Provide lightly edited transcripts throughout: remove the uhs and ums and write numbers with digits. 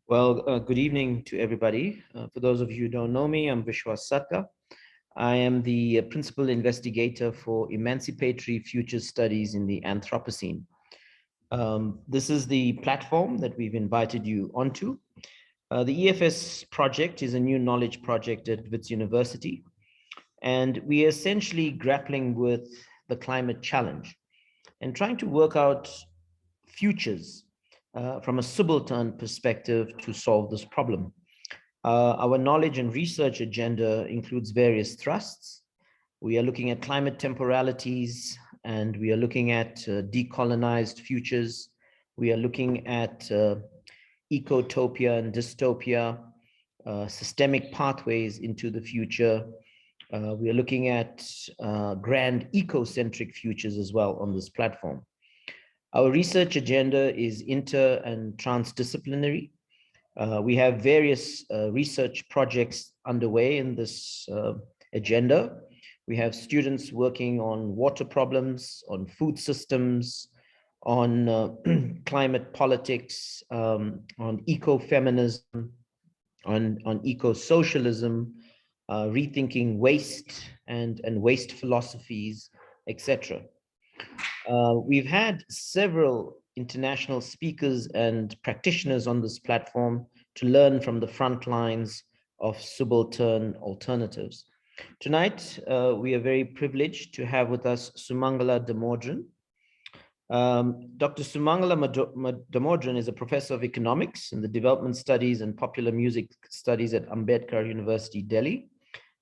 Good evening to everybody. For those of you who don't know me, I'm Vishwas Satka. I am the principal investigator for emancipatory future studies in the Anthropocene. This is the platform that we've invited you onto. The EFS project is a new knowledge project at Wits University, and we are essentially grappling with the climate challenge and trying to work out futures from a subaltern perspective to solve this problem. Our knowledge and research agenda includes various thrusts. We are looking at climate temporalities, and we are looking at decolonized futures. We are looking at ecotopia and dystopia, systemic pathways into the future. We are looking at grand ecocentric futures as well on this platform. Our research agenda is inter and transdisciplinary. We have various research projects underway in this agenda. We have students working on water problems, on food systems, on climate politics, on ecofeminism, on eco-socialism, rethinking waste and waste philosophies, etc. We've had several international speakers and practitioners on this platform to learn from the front lines of subaltern alternatives. Tonight, we are very privileged to have with us Sumangala Damodaran. Dr. Sumangala Damodaran is a professor of economics in the development studies and popular music studies at Ambedkar University, Delhi.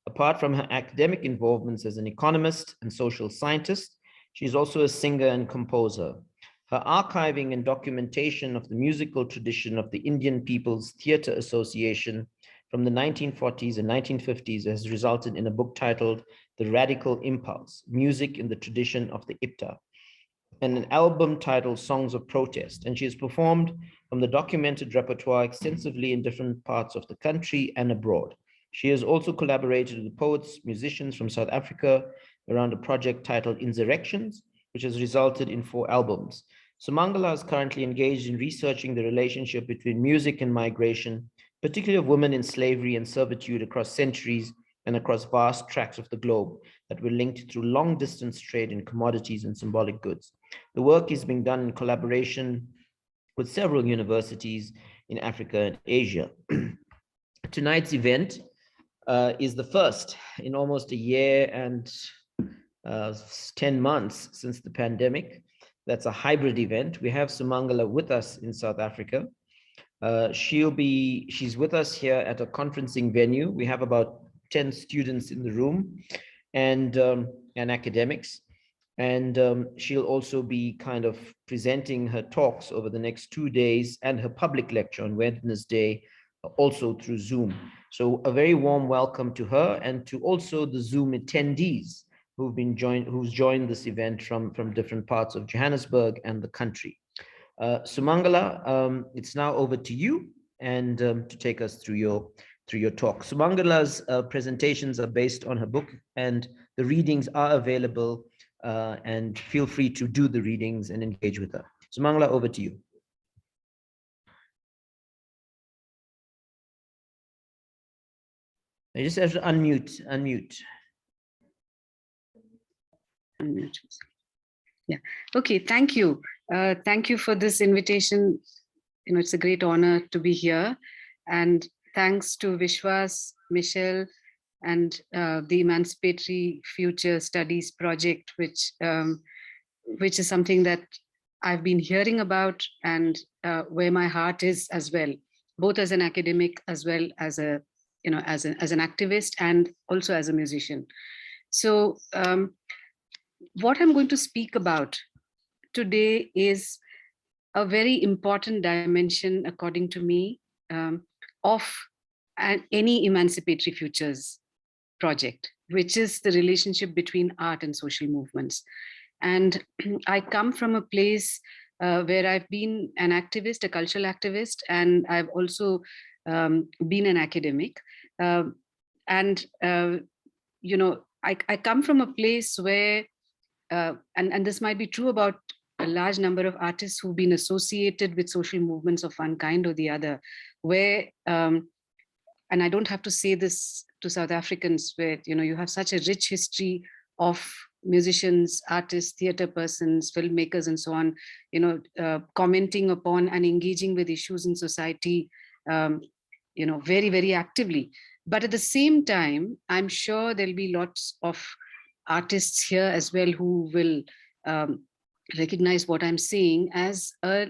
Apart from her academic involvements as an economist and social scientist, she is also a singer and composer. Her archiving and documentation of the musical tradition of the Indian People's Theatre Association from the 1940s and 1950s has resulted in a book titled The Radical Impulse, Music in the Tradition of the IPTA, and an album titled Songs of Protest. And she has performed from the documented repertoire extensively in different parts of the country and abroad. She has also collaborated with poets, musicians from South Africa around a project titled Insurrections, which has resulted in 4 albums. Sumangala is currently engaged in researching the relationship between music and migration, particularly of women in slavery and servitude across centuries and across vast tracts of the globe that were linked through long-distance trade in commodities and symbolic goods. The work is being done in collaboration with several universities in Africa and Asia. Tonight's event is the first in almost a year and 10 months since the pandemic. That's a hybrid event. We have Sumangala with us in South Africa. She's with us here at a conferencing venue. We have about 10 students in the room and academics. And she'll also be kind of presenting her talks over the next 2 days and her public lecture on Wednesday, also through Zoom. So a very warm welcome to her and to also the Zoom attendees who's joined this event from different parts of Johannesburg and the country. Sumangala, it's now over to you and to take us through your talk. Sumangala's presentations are based on her book, and the readings are available, and feel free to do the readings and engage with her. Sumangala, over to you. I just have to unmute. Yeah. Okay. Thank you. Thank you for this invitation. You know, it's a great honor to be here. And thanks to Vishwas, Michelle, and the Emancipatory Future Studies Project, which is something that I've been hearing about and where my heart is as well, both as an academic as well as as an activist and also as a musician. So what I'm going to speak about today is a very important dimension, according to me, of any Emancipatory Futures project, which is the relationship between art and social movements. And I come from a place where I've been an activist, a cultural activist, and I've also been an academic. You know, I come from a place where, and this might be true about a large number of artists who've been associated with social movements of one kind or the other, where, and I don't have to say this to South Africans, where, you have such a rich history of musicians, artists, theater persons, filmmakers, and so on, commenting upon and engaging with issues in society, very, very actively. But at the same time, I'm sure there'll be lots of artists here as well who will recognize what I'm saying as a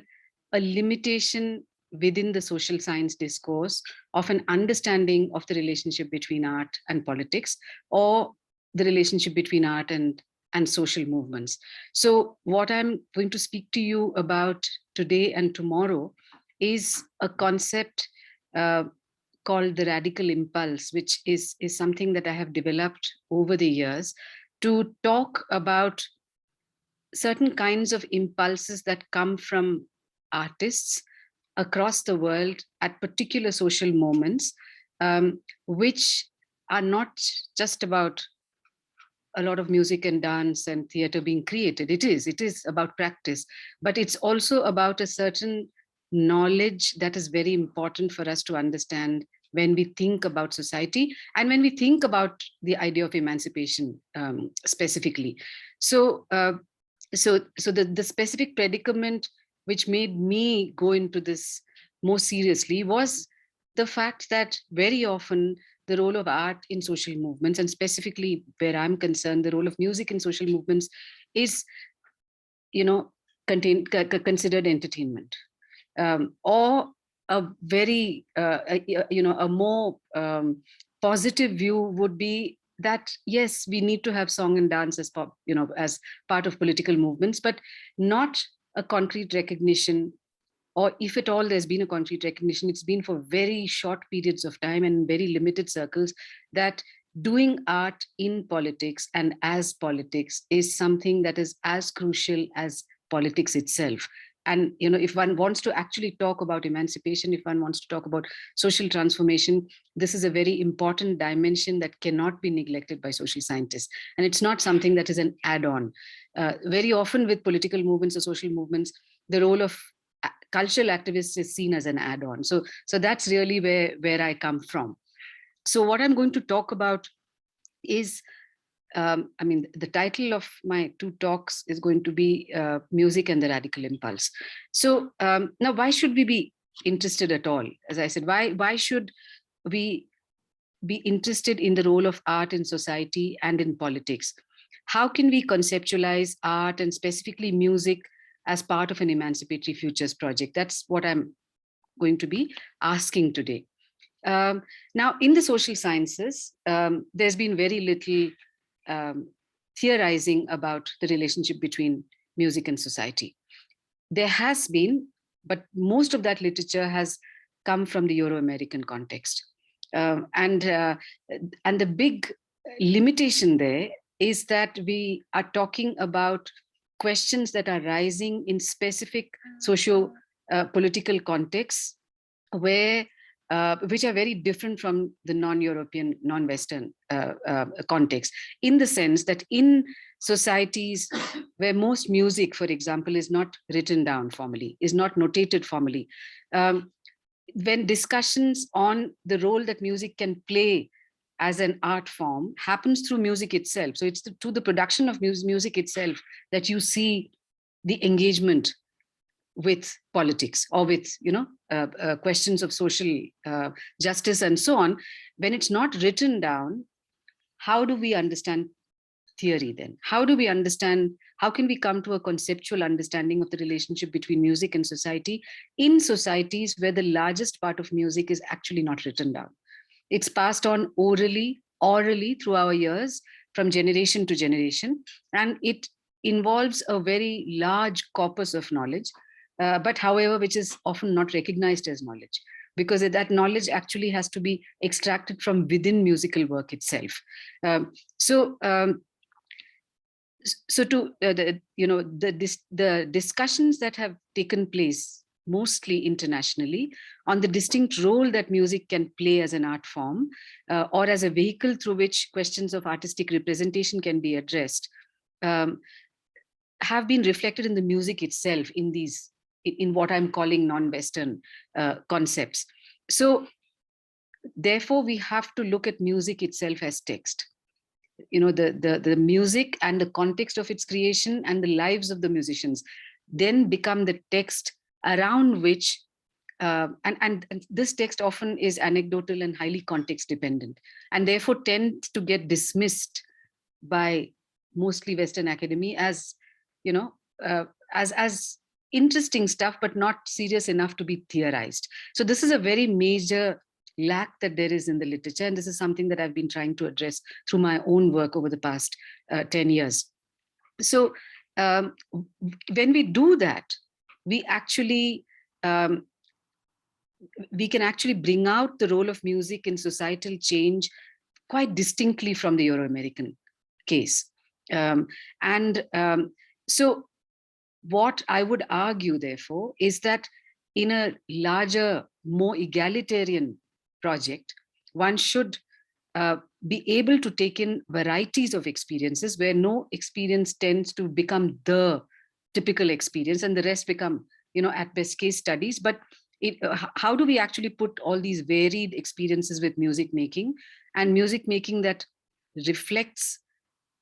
limitation within the social science discourse of an understanding of the relationship between art and politics, or the relationship between art and social movements. So what I'm going to speak to you about today and tomorrow is a concept called the radical impulse, which is something that I have developed over the years to talk about certain kinds of impulses that come from artists across the world at particular social moments, which are not just about a lot of music and dance and theater being created. It is about practice, but it's also about a certain knowledge that is very important for us to understand when we think about society and when we think about the idea of emancipation specifically. So, the specific predicament which made me go into this more seriously was the fact that very often the role of art in social movements, and specifically where I'm concerned, the role of music in social movements is, considered entertainment, or a very, a more positive view would be that, yes, we need to have song and dance as as part of political movements, but not a concrete recognition, or if at all there's been a concrete recognition, it's been for very short periods of time and very limited circles, that doing art in politics and as politics is something that is as crucial as politics itself. And if one wants to actually talk about emancipation, if one wants to talk about social transformation, this is a very important dimension that cannot be neglected by social scientists. And it's not something that is an add-on. Very often with political movements or social movements, the role of cultural activists is seen as an add-on. So that's really where I come from. So what I'm going to talk about is, the title of my two talks is going to be Music and the Radical Impulse. So now, why should we be interested at all? As I said, why should we be interested in the role of art in society and in politics? How can we conceptualize art, and specifically music, as part of an emancipatory futures project? That's what I'm going to be asking today. Now, in the social sciences, there's been very little theorizing about the relationship between music and society. There has been, but most of that literature has come from the Euro-American context. And the big limitation there is that we are talking about questions that are rising in specific socio-political contexts, where which are very different from the non-European, non-Western context, in the sense that in societies where most music, for example, is not written down formally, is not notated formally, when discussions on the role that music can play as an art form happens through music itself. So it's through the production of music itself that you see the engagement with politics, or with questions of social justice and so on. When it's not written down, how do we understand theory then? How do we understand, how can we come to a conceptual understanding of the relationship between music and society in societies where the largest part of music is actually not written down? It's passed on orally through our years, from generation to generation, and it involves a very large corpus of knowledge, but however, which is often not recognized as knowledge, because that knowledge actually has to be extracted from within musical work itself. So the discussions that have taken place mostly internationally on the distinct role that music can play as an art form, or as a vehicle through which questions of artistic representation can be addressed, have been reflected in the music itself, in what I'm calling non-Western concepts. So therefore, we have to look at music itself as text. The music and the context of its creation and the lives of the musicians then become the text around which, and this text often is anecdotal and highly context dependent, and therefore tends to get dismissed by mostly Western academy as, as interesting stuff, but not serious enough to be theorized. So this is a very major lack that there is in the literature, and this is something that I've been trying to address through my own work over the past 10 years. So when we do that, we actually we can actually bring out the role of music in societal change quite distinctly from the Euro-American case. So what I would argue, therefore, is that in a larger, more egalitarian project, one should be able to take in varieties of experiences where no experience tends to become the typical experience and the rest become, at best case studies. But how do we actually put all these varied experiences with music making, and music making that reflects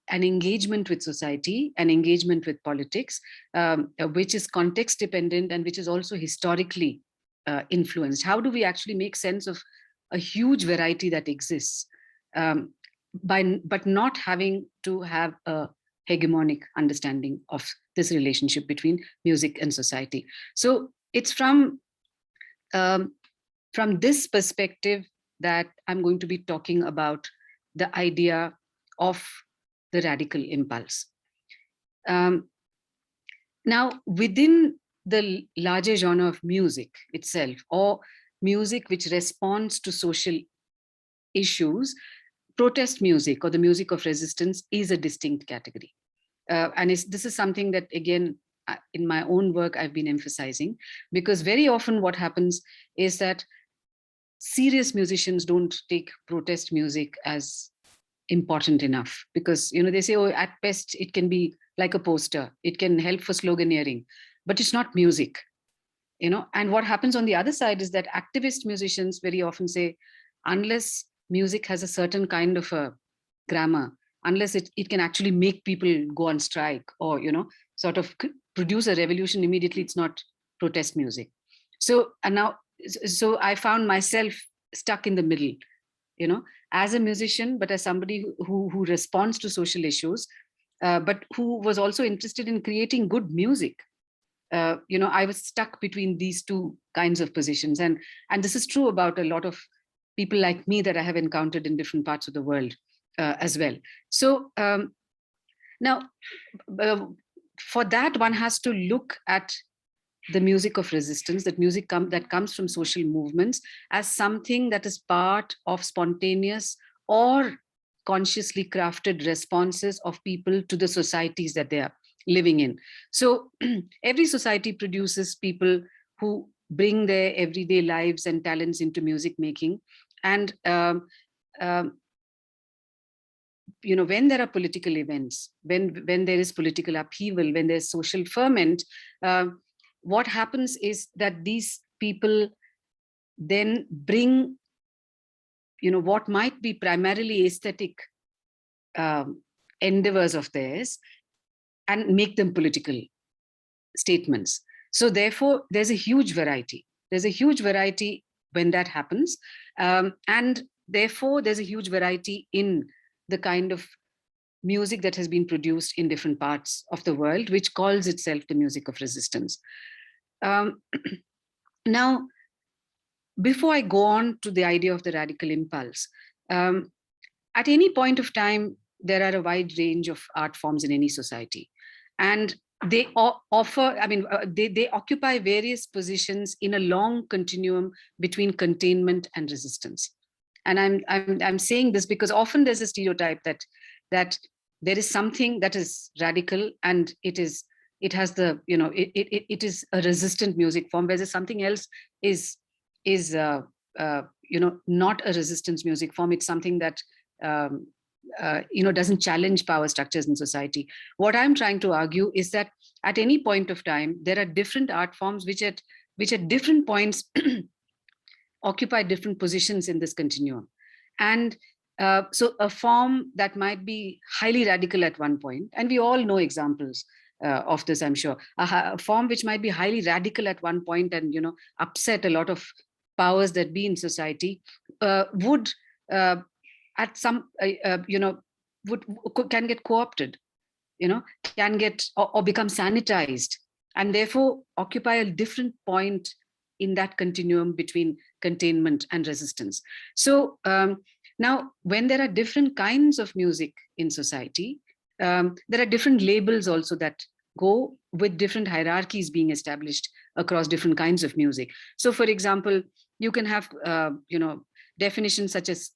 an engagement with society, an engagement with politics, which is context dependent and which is also historically influenced? How do we actually make sense of a huge variety that exists, but not having to have a hegemonic understanding of this relationship between music and society? So it's from this perspective that I'm going to be talking about the idea of the radical impulse. Now, within the larger genre of music itself, or music which responds to social issues, protest music or the music of resistance is a distinct category. And this is something that, again, in my own work, I've been emphasizing, because very often what happens is that serious musicians don't take protest music as important enough, because they say, oh, at best it can be like a poster, it can help for sloganeering, but it's not music. And what happens on the other side is that activist musicians very often say, unless music has a certain kind of a grammar, unless it can actually make people go on strike or sort of produce a revolution immediately, it's not protest music. So I found myself stuck in the middle, as a musician, but as somebody who responds to social issues, but who was also interested in creating good music. I was stuck between these two kinds of positions, and this is true about a lot of people like me that I have encountered in different parts of the world as well. So now, for that, one has to look at the music of resistance, that music that comes from social movements, as something that is part of spontaneous or consciously crafted responses of people to the societies that they are living in. So every society produces people who bring their everyday lives and talents into music making. And when there are political events, when there is political upheaval, when there's social ferment, what happens is that these people then bring, what might be primarily aesthetic endeavors of theirs and make them political statements. So therefore, there's a huge variety. There's a huge variety when that happens. And therefore, there's a huge variety in the kind of music that has been produced in different parts of the world, which calls itself the music of resistance. Now, before I go on to the idea of the radical impulse, at any point of time, there are a wide range of art forms in any society. And they offer, they occupy various positions in a long continuum between containment and resistance. And I'm saying this because often there's a stereotype that there is something that is radical and it is a resistant music form, whereas something else is not a resistance music form. It's something that doesn't challenge power structures in society. What I'm trying to argue is that at any point of time, there are different art forms which at different points occupy different positions in this continuum. And so a form that might be highly radical at one point, and we all know examples of this, I'm sure, a form which might be highly radical at one point and upset a lot of powers that be in society, would at some can get co-opted, can get or become sanitized, and therefore occupy a different point in that continuum between containment and resistance. So now, when there are different kinds of music in society, there are different labels also that go with different hierarchies being established across different kinds of music. So, for example, you can have definitions such as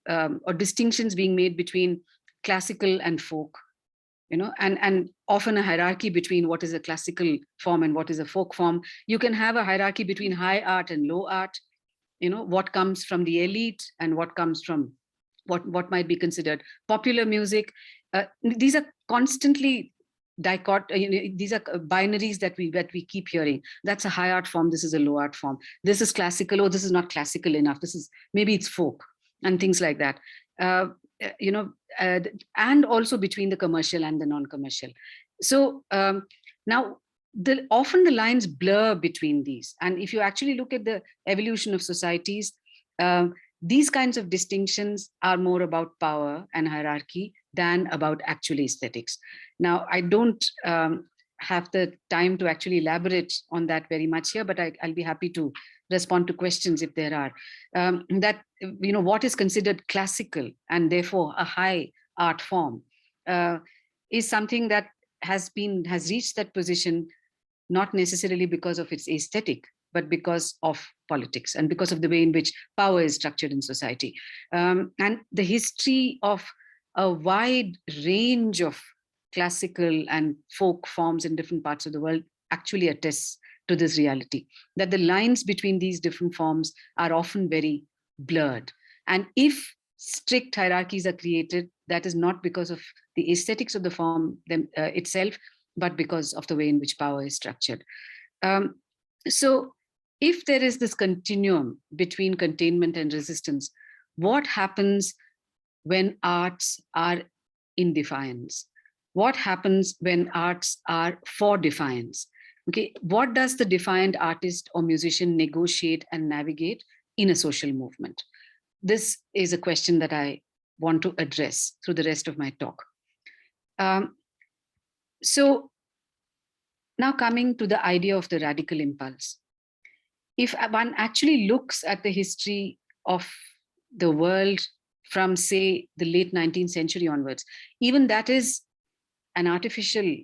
or distinctions being made between classical and folk, and often a hierarchy between what is a classical form and what is a folk form. You can have a hierarchy between high art and low art, what comes from the elite and what comes from what might be considered popular music. These are constantly these are binaries that we keep hearing. That's a high art form, this is a low art form. This is classical, oh, this is not classical enough, this is, maybe it's folk, and things like that. And also between the commercial and the non-commercial. So now often the lines blur between these. And if you actually look at the evolution of societies, these kinds of distinctions are more about power and hierarchy than about actual aesthetics. Now, I don't have the time to actually elaborate on that very much here, but I'll be happy to respond to questions if there are. That, what is considered classical and therefore a high art form is something that has reached that position, not necessarily because of its aesthetic, but because of politics and because of the way in which power is structured in society. And the history of a wide range of classical and folk forms in different parts of the world actually attests to this reality, that the lines between these different forms are often very blurred. And if strict hierarchies are created, that is not because of the aesthetics of the form itself, but because of the way in which power is structured. So if there is this continuum between containment and resistance, what happens when arts are in defiance? What happens when arts are for defiance? Okay, what does the defiant artist or musician negotiate and navigate in a social movement? This is a question that I want to address through the rest of my talk. So now coming to the idea of the radical impulse. If one actually looks at the history of the world from, say, the late 19th century onwards, even that is an artificial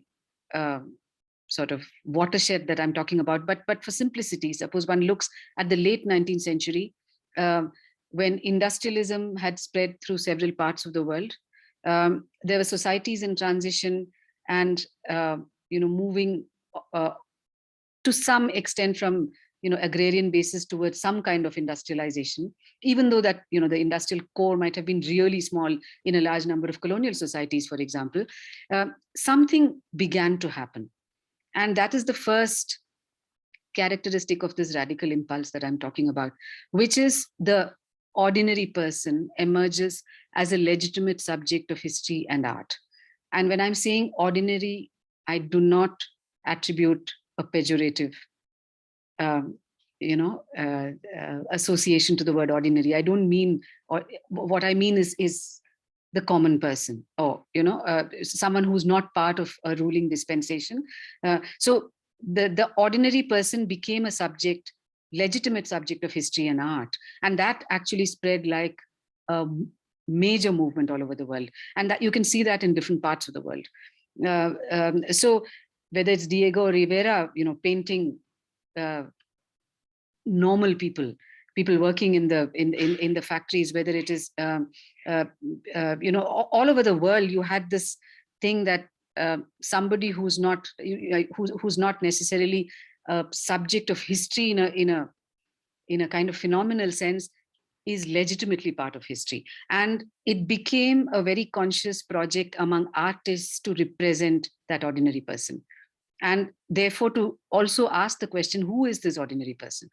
sort of watershed that I'm talking about. But for simplicity, suppose one looks at the late 19th century, when industrialism had spread through several parts of the world, there were societies in transition and moving to some extent from agrarian basis towards some kind of industrialization, even though that the industrial core might have been really small in a large number of colonial societies, for example. Something began to happen, and that is the first characteristic of this radical impulse that I'm talking about, which is the ordinary person emerges as a legitimate subject of history and art. And when I'm saying ordinary, I do not attribute a pejorative association to the word ordinary. I don't mean, or what I mean is the common person, or someone who's not part of a ruling dispensation. So the ordinary person became a subject, legitimate subject of history and art, and that actually spread like a major movement all over the world, and that you can see that in different parts of the world. So whether it's Diego Rivera, painting normal people working in the factories, whether it is all over the world, you had this thing that somebody who's not necessarily a subject of history in a kind of phenomenal sense is legitimately part of history. And it became a very conscious project among artists to represent that ordinary person. And therefore, to also ask the question, who is this ordinary person?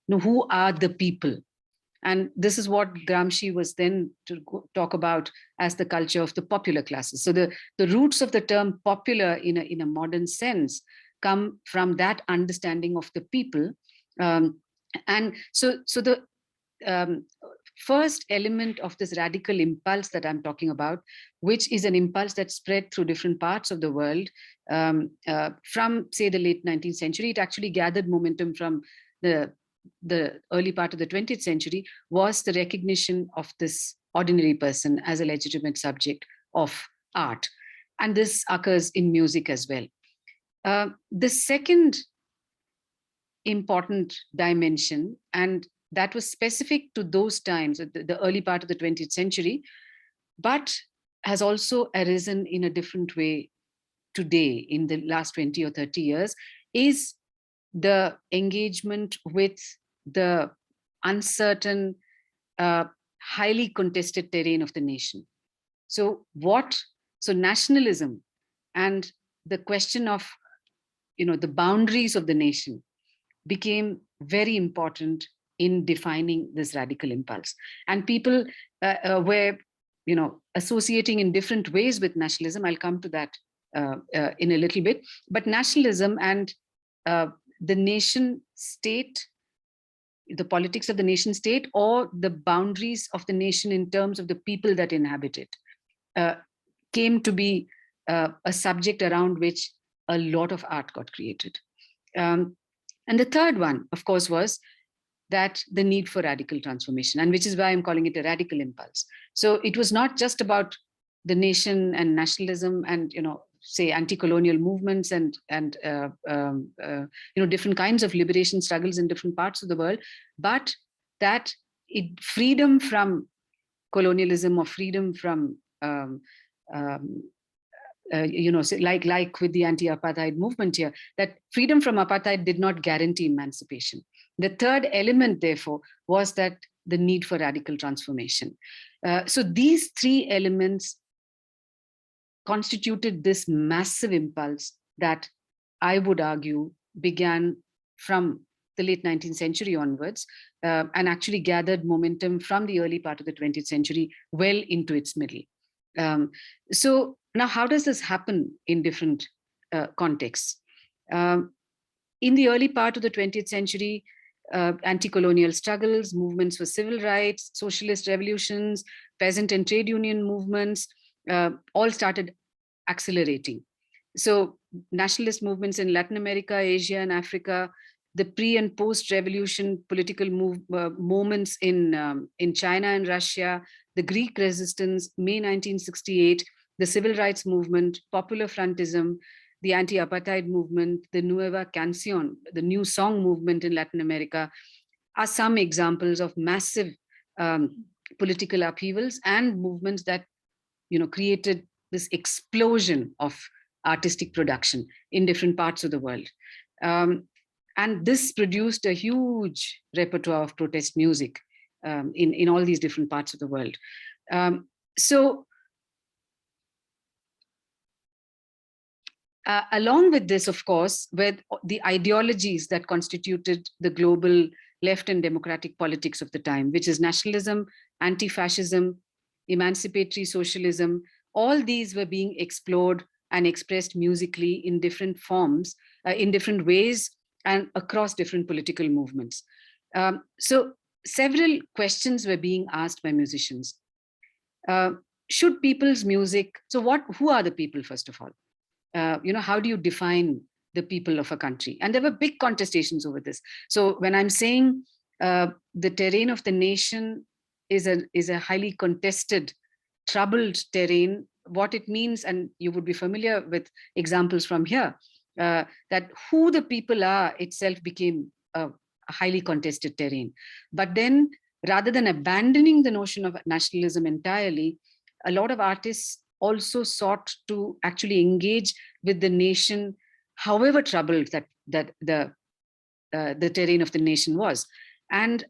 You know, who are the people? And this is what Gramsci was then to talk about as the culture of the popular classes. So the roots of the term popular in a modern sense come from that understanding of the people. And so the um, first element of this radical impulse that I'm talking about, which is an impulse that spread through different parts of the world from, say, the late 19th century. It actually gathered momentum from the early part of the 20th century, was the recognition of this ordinary person as a legitimate subject of art. And this occurs in music as well. The second important dimension, and that was specific to those times, the early part of the 20th century, but has also arisen in a different way today in the last 20 or 30 years, is the engagement with the uncertain, highly contested terrain of the nation. So nationalism and the question of, the boundaries of the nation became very important in defining this radical impulse. And people were, associating in different ways with nationalism. I'll come to that in a little bit. But nationalism and the nation state, the politics of the nation state, or the boundaries of the nation in terms of the people that inhabit it, came to be a subject around which a lot of art got created. And the third one, of course, was that the need for radical transformation, and which is why I'm calling it a radical impulse. So it was not just about the nation and nationalism and, say, anti-colonial movements and different kinds of liberation struggles in different parts of the world, but that freedom from colonialism or freedom from like with the anti-apartheid movement here, that freedom from apartheid did not guarantee emancipation. The third element, therefore, was that the need for radical transformation. So these three elements constituted this massive impulse that I would argue began from the late 19th century onwards, and actually gathered momentum from the early part of the 20th century well into its middle. So now, how does this happen in different contexts? In the early part of the 20th century, anti-colonial struggles, movements for civil rights, socialist revolutions, peasant and trade union movements, all started accelerating. So nationalist movements in Latin America, Asia, and Africa, the pre and post-revolution political moments in China and Russia, the Greek resistance, May 1968, the civil rights movement, popular frontism, the anti-apartheid movement, the Nueva Canción, the new song movement in Latin America, are some examples of massive political upheavals and movements that, created this explosion of artistic production in different parts of the world. And this produced a huge repertoire of protest music in all these different parts of the world. Along with this, of course, were the ideologies that constituted the global left and democratic politics of the time, which is nationalism, anti-fascism, emancipatory socialism. All these were being explored and expressed musically in different forms, in different ways, and across different political movements. So several questions were being asked by musicians. Should people's music, who are the people, first of all? How do you define the people of a country? And there were big contestations over this. So when I'm saying the terrain of the nation is a highly contested, troubled terrain, what it means, and you would be familiar with examples from here, that who the people are itself became a highly contested terrain. But then, rather than abandoning the notion of nationalism entirely, a lot of artists also sought to actually engage with the nation, however troubled that the terrain of the nation was. And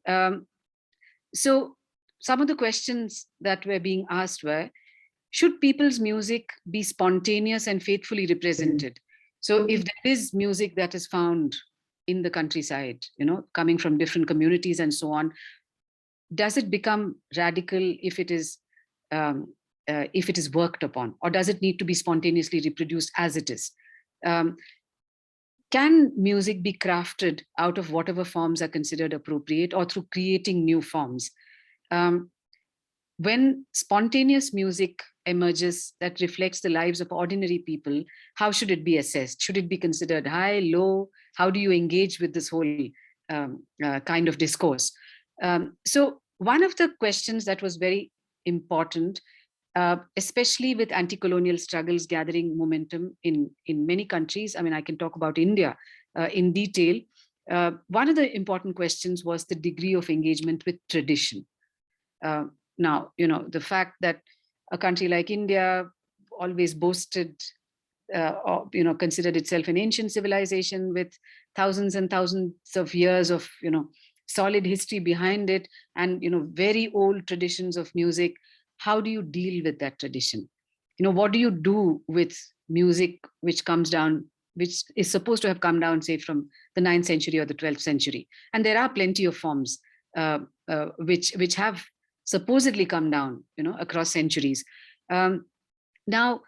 so some of the questions that were being asked were, should people's music be spontaneous and faithfully represented? So if there is music that is found in the countryside, coming from different communities and so on, does it become radical um, if it is worked upon, or does it need to be spontaneously reproduced as it is? Can music be crafted out of whatever forms are considered appropriate, or through creating new forms? When spontaneous music emerges that reflects the lives of ordinary people, how should it be assessed? Should it be considered high, low? How do you engage with this whole kind of discourse? So one of the questions that was very important, especially with anti-colonial struggles gathering momentum in many countries. I mean, I can talk about India in detail. One of the important questions was the degree of engagement with tradition. Now, the fact that a country like India always boasted, or, considered itself an ancient civilization with thousands and thousands of years of, solid history behind it, and, very old traditions of music. How do you deal with that tradition? What do you do with music which comes down, which is supposed to have come down, say, from the 9th century or the 12th century? And there are plenty of forms which have supposedly come down, across centuries. Now,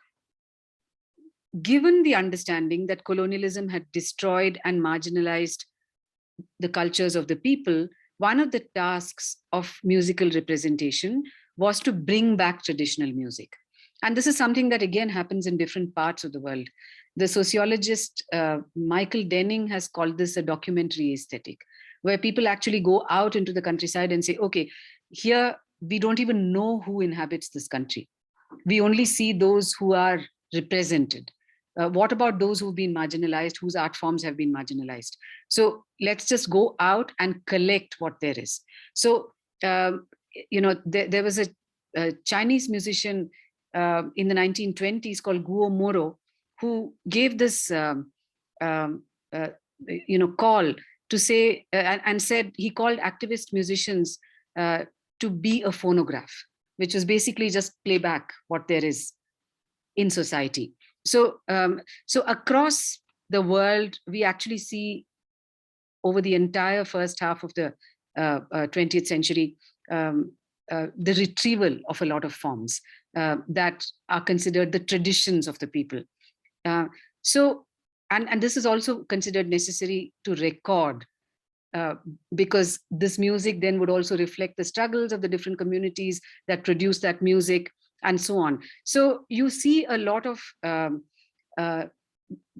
given the understanding that colonialism had destroyed and marginalized the cultures of the people, one of the tasks of musical representation was to bring back traditional music. And this is something that again happens in different parts of the world. The sociologist Michael Denning has called this a documentary aesthetic, where people actually go out into the countryside and say, okay, here we don't even know who inhabits this country. We only see those who are represented. What about those who've been marginalized, whose art forms have been marginalized? So let's just go out and collect what there is. So, there was a Chinese musician in the 1920s called Guo Moro, who gave this call to say, and said, he called activist musicians to be a phonograph, which was basically just play back what there is in society. So, so across the world, we actually see over the entire first half of the 20th century, the retrieval of a lot of forms that are considered the traditions of the people. So, and this is also considered necessary to record, because this music then would also reflect the struggles of the different communities that produce that music, and so on. So you see a lot of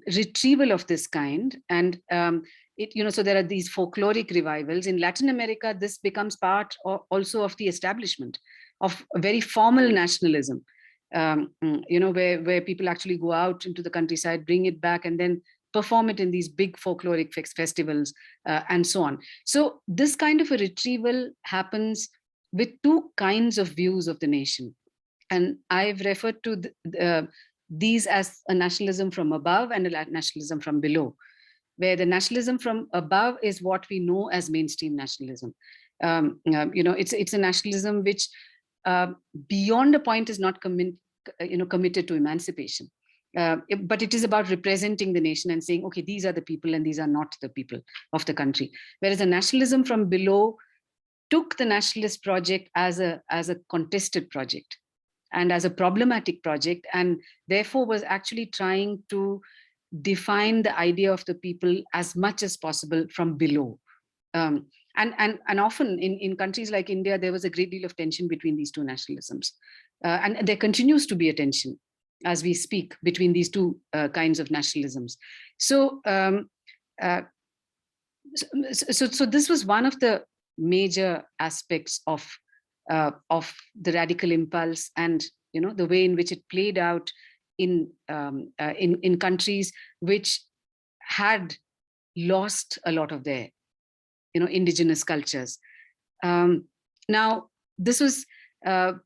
retrieval of this kind, and so there are these folkloric revivals. In Latin America, this becomes part also of the establishment of a very formal nationalism, where people actually go out into the countryside, bring it back, and then perform it in these big folkloric festivals, and so on. So this kind of a retrieval happens with two kinds of views of the nation. And I've referred to these as a nationalism from above and a nationalism from below, where the nationalism from above is what we know as mainstream nationalism. It's a nationalism which, beyond a point, is not committed to emancipation. But it is about representing the nation and saying, okay, these are the people and these are not the people of the country. Whereas a nationalism from below took the nationalist project as a contested project and as a problematic project, and therefore was actually trying to define the idea of the people as much as possible from below. And often in countries like India, there was a great deal of tension between these two nationalisms. And there continues to be a tension as we speak between these two kinds of nationalisms. So, so this was one of the major aspects of the radical impulse, and the way in which it played out in countries which had lost a lot of their indigenous cultures. Now, this was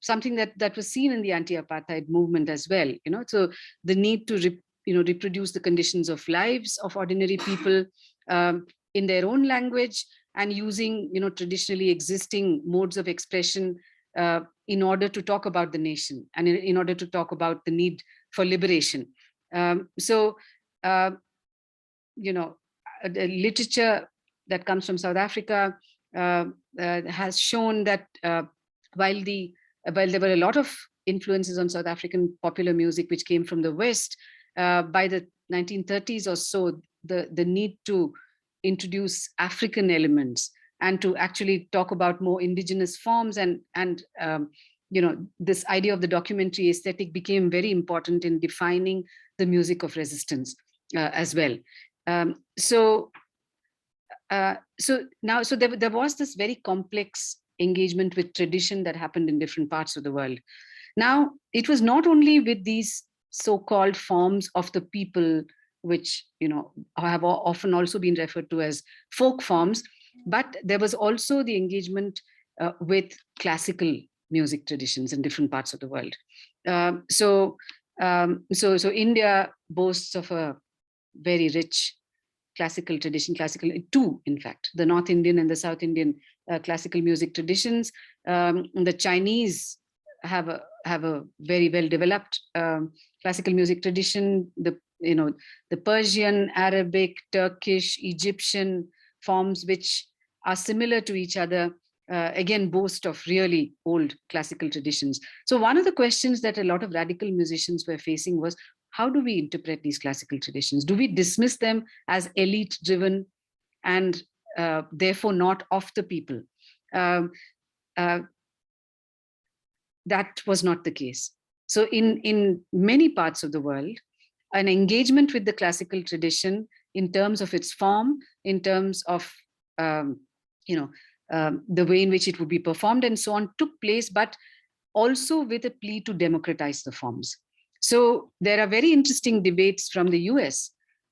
something that was seen in the anti-apartheid movement as well. So the need to reproduce the conditions of lives of ordinary people in their own language, and using traditionally existing modes of expression in order to talk about the nation and in order to talk about the need for liberation. The literature that comes from South Africa has shown that while there were a lot of influences on South African popular music which came from the West, by the 1930s or so, the need to introduce African elements and to actually talk about more indigenous forms and this idea of the documentary aesthetic became very important in defining the music of resistance as well. So there was this very complex engagement with tradition that happened in different parts of the world. Now, it was not only with these so-called forms of the people, which have often also been referred to as folk forms, but there was also the engagement with classical music traditions in different parts of the world. So India boasts of a very rich classical tradition, two, in fact, the North Indian and the South Indian classical music traditions. The Chinese have a very well developed classical music tradition. The Persian, Arabic, Turkish, Egyptian forms, which are similar to each other, again boast of really old classical traditions. So one of the questions that a lot of radical musicians were facing was, how do we interpret these classical traditions? Do we dismiss them as elite driven and therefore not of the people? That was not the case. So in many parts of the world, an engagement with the classical tradition in terms of its form, in terms of the way in which it would be performed and so on took place, but also with a plea to democratize the forms. So there are very interesting debates from the US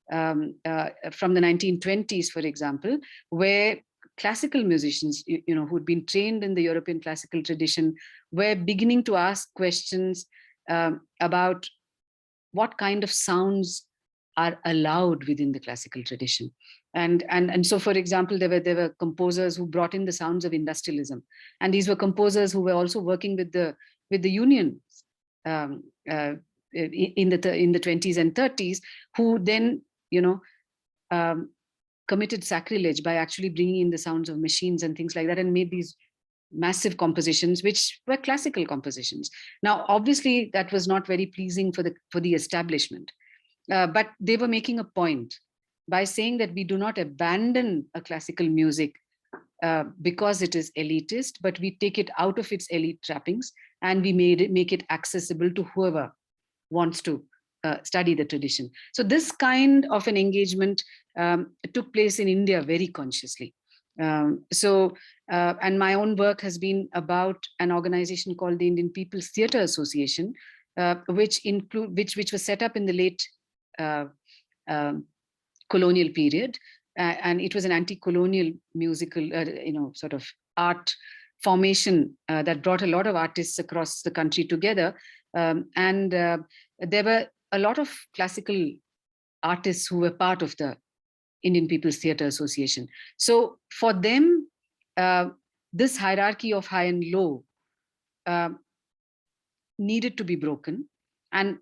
from the 1920s, for example, where classical musicians, who'd been trained in the European classical tradition, were beginning to ask questions about what kind of sounds are allowed within the classical tradition. And so, for example, there were composers who brought in the sounds of industrialism, and these were composers who were also working with the unions in the 20s and 30s, who then committed sacrilege by actually bringing in the sounds of machines and things like that, and made these massive compositions which were classical compositions. Now, obviously, that was not very pleasing for the establishment, but they were making a point by saying that we do not abandon a classical music because it is elitist, but we take it out of its elite trappings and we make it accessible to whoever wants to study the tradition. So this kind of an engagement took place in India very consciously. And my own work has been about an organization called the Indian People's Theatre Association, which was set up in the late colonial period, and it was an anti-colonial musical, sort of art formation that brought a lot of artists across the country together, and there were a lot of classical artists who were part of the Indian People's Theatre Association. So for them, this hierarchy of high and low needed to be broken. And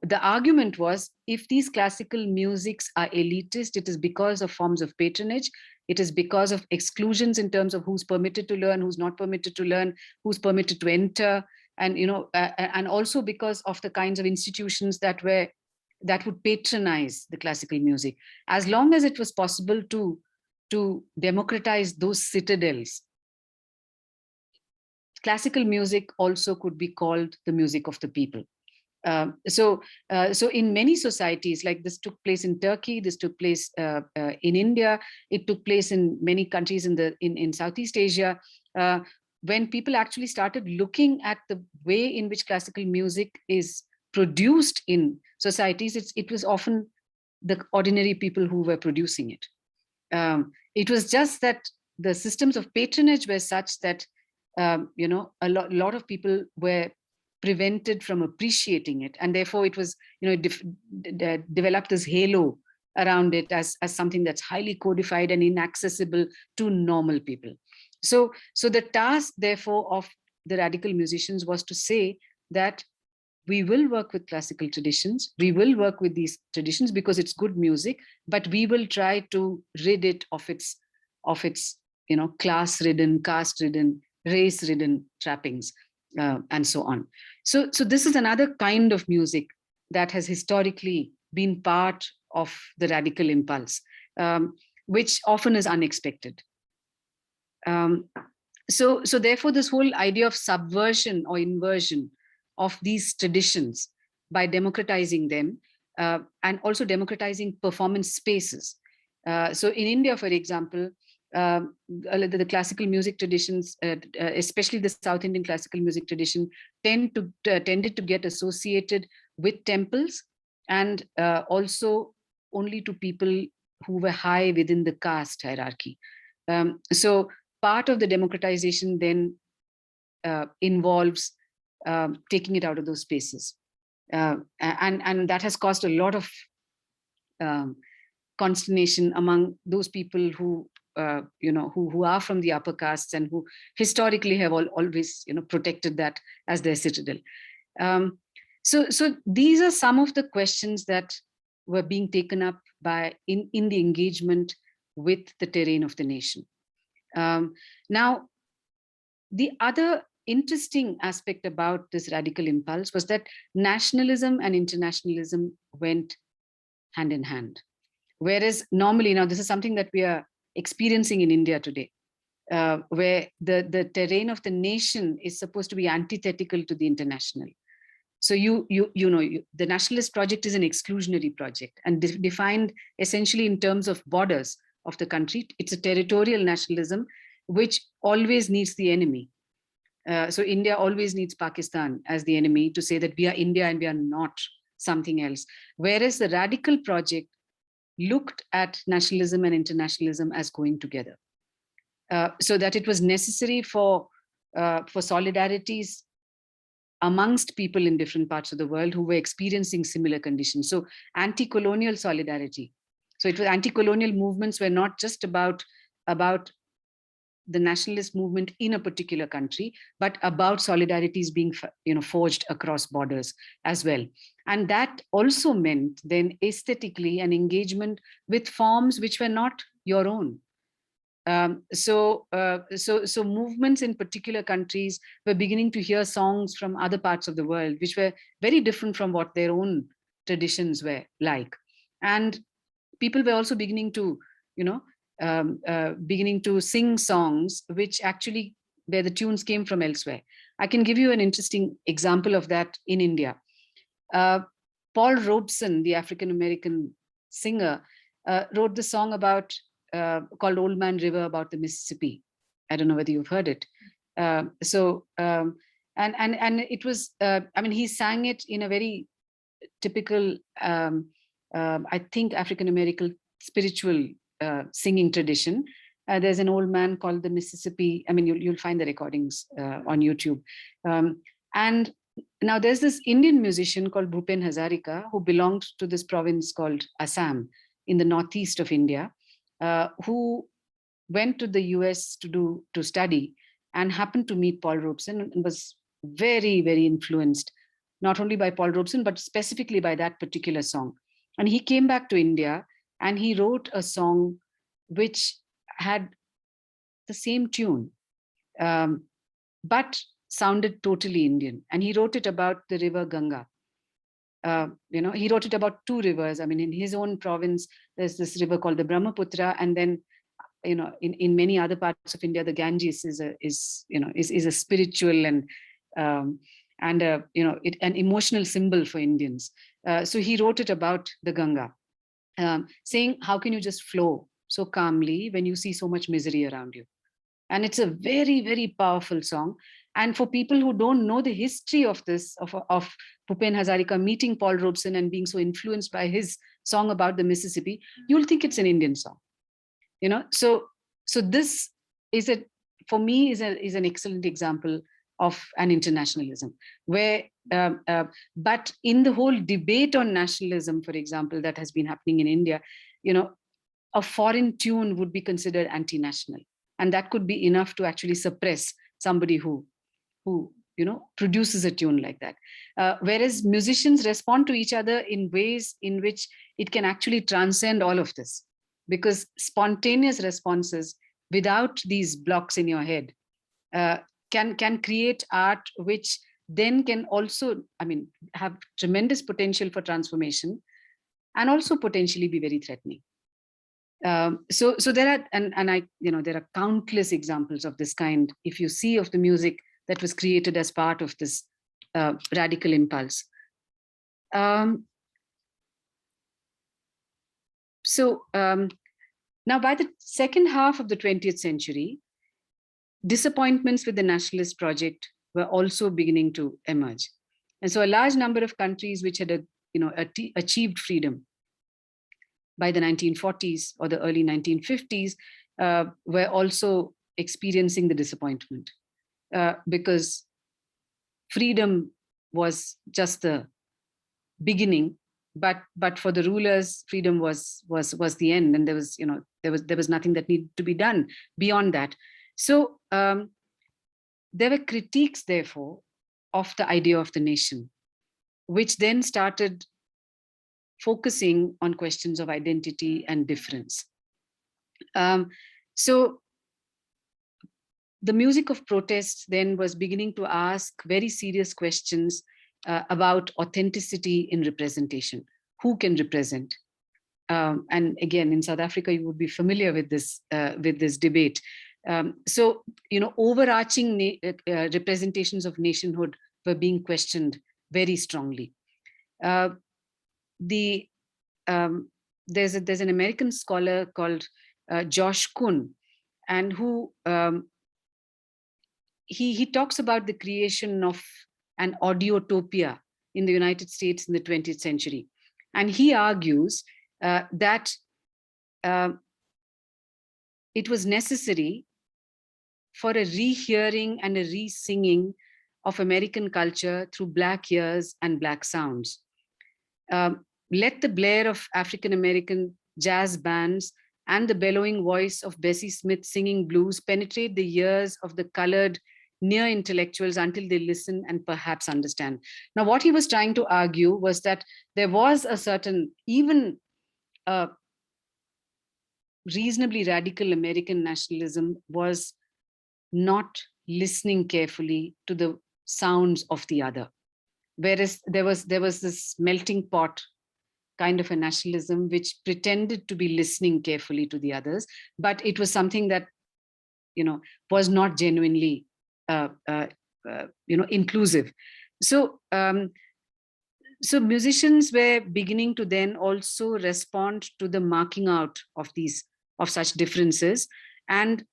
the argument was, if these classical musics are elitist, it is because of forms of patronage. It is because of exclusions in terms of who's permitted to learn, who's not permitted to learn, who's permitted to enter, and and also because of the kinds of institutions that would patronize the classical music. As long as it was possible to democratize those citadels, classical music also could be called the music of the people. So in many societies, like this took place in Turkey, this took place in India, it took place in many countries in Southeast Asia, when people actually started looking at the way in which classical music is produced in societies, it was often the ordinary people who were producing it. It was just that the systems of patronage were such that a lot of people were prevented from appreciating it, and therefore it was developed this halo around it as something that's highly codified and inaccessible to normal people. So the task, therefore, of the radical musicians was to say that we will work with classical traditions, we will work with these traditions because it's good music, but we will try to rid it of its class-ridden, caste-ridden, race-ridden trappings, and so on. So this is another kind of music that has historically been part of the radical impulse, which often is unexpected. So therefore, this whole idea of subversion or inversion of these traditions by democratizing them, and also democratizing performance spaces. So in India, for example, the classical music traditions, especially the South Indian classical music tradition, tended to get associated with temples, and also only to people who were high within the caste hierarchy. So part of the democratization then involves taking it out of those spaces, and that has caused a lot of consternation among those people who who are from the upper castes and who historically have always protected that as their citadel. So these are some of the questions that were being taken up by in the engagement with the terrain of the nation. Now, the other interesting aspect about this radical impulse was that nationalism and internationalism went hand in hand. Whereas normally, now this is something that we are experiencing in India today, where the terrain of the nation is supposed to be antithetical to the international. So the nationalist project is an exclusionary project and defined essentially in terms of borders of the country. It's a territorial nationalism which always needs the enemy. So India always needs Pakistan as the enemy to say that we are India and we are not something else. Whereas the radical project looked at nationalism and internationalism as going together. So that it was necessary for solidarities amongst people in different parts of the world who were experiencing similar conditions. So anti-colonial solidarity. So it was anti-colonial movements were not just about the nationalist movement in a particular country, but about solidarities being forged across borders as well. And that also meant then aesthetically an engagement with forms which were not your own. So movements in particular countries were beginning to hear songs from other parts of the world, which were very different from what their own traditions were like. And people were also beginning to, beginning to sing songs which actually, where the tunes came from elsewhere. I can give you an interesting example of that in India. Paul Robeson, the African-American singer, wrote the song about called Old Man River about the Mississippi. I don't know whether you've heard it. And it was, he sang it in a very typical, I think, African-American spiritual singing tradition. There's an old man called the Mississippi. You'll find the recordings on YouTube. And now there's this Indian musician called Bhupen Hazarika who belonged to this province called Assam in the northeast of India, who went to the US to study and happened to meet Paul Robeson and was very, very influenced, not only by Paul Robeson, but specifically by that particular song. And he came back to India and he wrote a song which had the same tune, but sounded totally Indian. And he wrote it about the river Ganga. He wrote it about two rivers. In his own province, there's this river called the Brahmaputra, and then, in many other parts of India, the Ganges is a spiritual and an emotional symbol for Indians. So he wrote it about the Ganga, saying, how can you just flow so calmly when you see so much misery around you? And it's a very, very powerful song. And for people who don't know the history of this, of Bhupen Hazarika meeting Paul Robeson and being so influenced by his song about the Mississippi, you'll think it's an Indian song. So this is for me is an excellent example of an internationalism where, but in the whole debate on nationalism, for example, that has been happening in India, a foreign tune would be considered anti-national. And that could be enough to actually suppress somebody who who produces a tune like that. Whereas musicians respond to each other in ways in which it can actually transcend all of this, because spontaneous responses without these blocks in your head can create art, which then can also, have tremendous potential for transformation and also potentially be very threatening. So there are, and I, there are countless examples of this kind, if you see, of the music that was created as part of this radical impulse. Now, by the second half of the 20th century, disappointments with the nationalist project were also beginning to emerge. And so a large number of countries which had achieved freedom by the 1940s or the early 1950s were also experiencing the disappointment, because freedom was just the beginning, but for the rulers, freedom was the end, and there was nothing that needed to be done beyond that. So there were critiques, therefore, of the idea of the nation, which then started focusing on questions of identity and difference. So the music of protest then was beginning to ask very serious questions about authenticity in representation. Who can represent? And again, in South Africa, you would be familiar with this debate. So, overarching representations of nationhood were being questioned very strongly. There's an American scholar called Josh Kuhn, and who he talks about the creation of an audiotopia in the United States in the 20th century. And he argues that it was necessary for a rehearing and a re-singing of American culture through Black ears and Black sounds. Let the blare of African-American jazz bands and the bellowing voice of Bessie Smith singing blues penetrate the ears of the colored near intellectuals until they listen and perhaps understand. Now, what he was trying to argue was that there was a certain, even reasonably radical American nationalism was not listening carefully to the sounds of the other. Whereas there was this melting pot kind of a nationalism which pretended to be listening carefully to the others, but it was something that, was not genuinely, inclusive. So, so musicians were beginning to then also respond to the marking out of such differences, and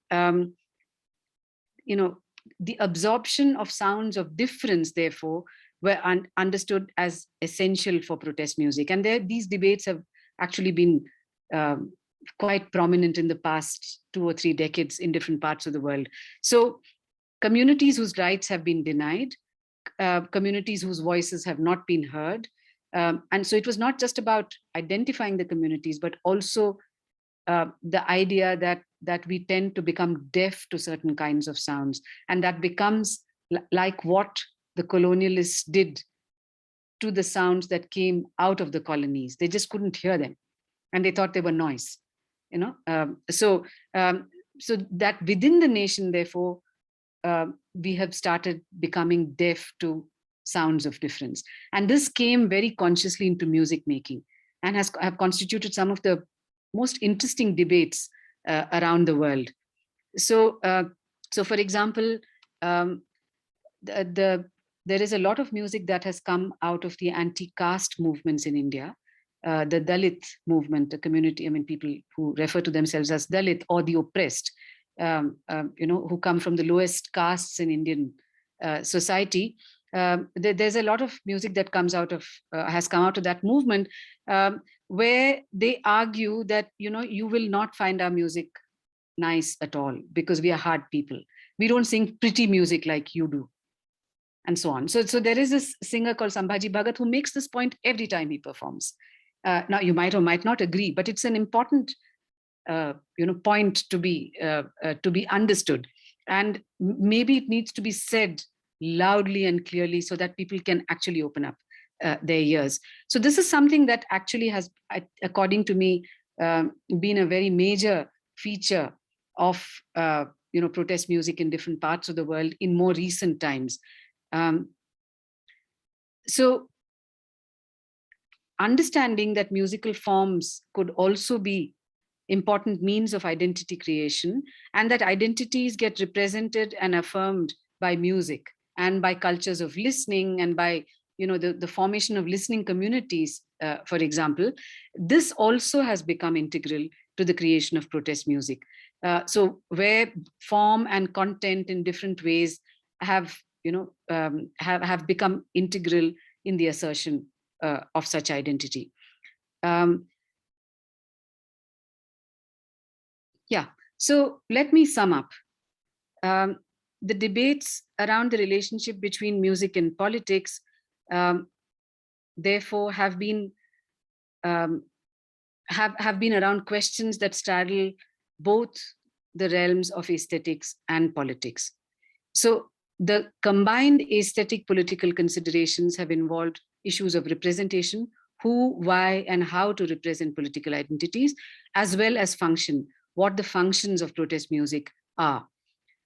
the absorption of sounds of difference, therefore, were understood as essential for protest music. And these debates have actually been quite prominent in the past 2 or 3 decades in different parts of the world. So communities whose rights have been denied, communities whose voices have not been heard. And so it was not just about identifying the communities, but also the idea that we tend to become deaf to certain kinds of sounds. And that becomes like what the colonialists did to the sounds that came out of the colonies. They just couldn't hear them, and they thought they were noise. So that within the nation, therefore, we have started becoming deaf to sounds of difference. And this came very consciously into music making and have constituted some of the most interesting debates around the world. So, for example, there is a lot of music that has come out of the anti-caste movements in India. The Dalit movement, the community, people who refer to themselves as Dalit or the oppressed, who come from the lowest castes in Indian society. There's a lot of music that has come out of that movement, where they argue that, you will not find our music nice at all because we are hard people. We don't sing pretty music like you do, and so on. So there is this singer called Sambhaji Bhagat who makes this point every time he performs. Now, you might or might not agree, but it's an important point to be understood. And maybe it needs to be said loudly and clearly so that people can actually open up their ears. So this is something that actually has, according to me, been a very major feature of protest music in different parts of the world in more recent times. So understanding that musical forms could also be important means of identity creation, and that identities get represented and affirmed by music and by cultures of listening and by the formation of listening communities, for example, this also has become integral to the creation of protest music. So where form and content in different ways have have become integral in the assertion of such identity. Yeah, so let me sum up. The debates around the relationship between music and politics, therefore, have been around questions that straddle both the realms of aesthetics and politics. So the combined aesthetic political considerations have involved issues of representation, who, why, and how to represent political identities, as well as function, what the functions of protest music are.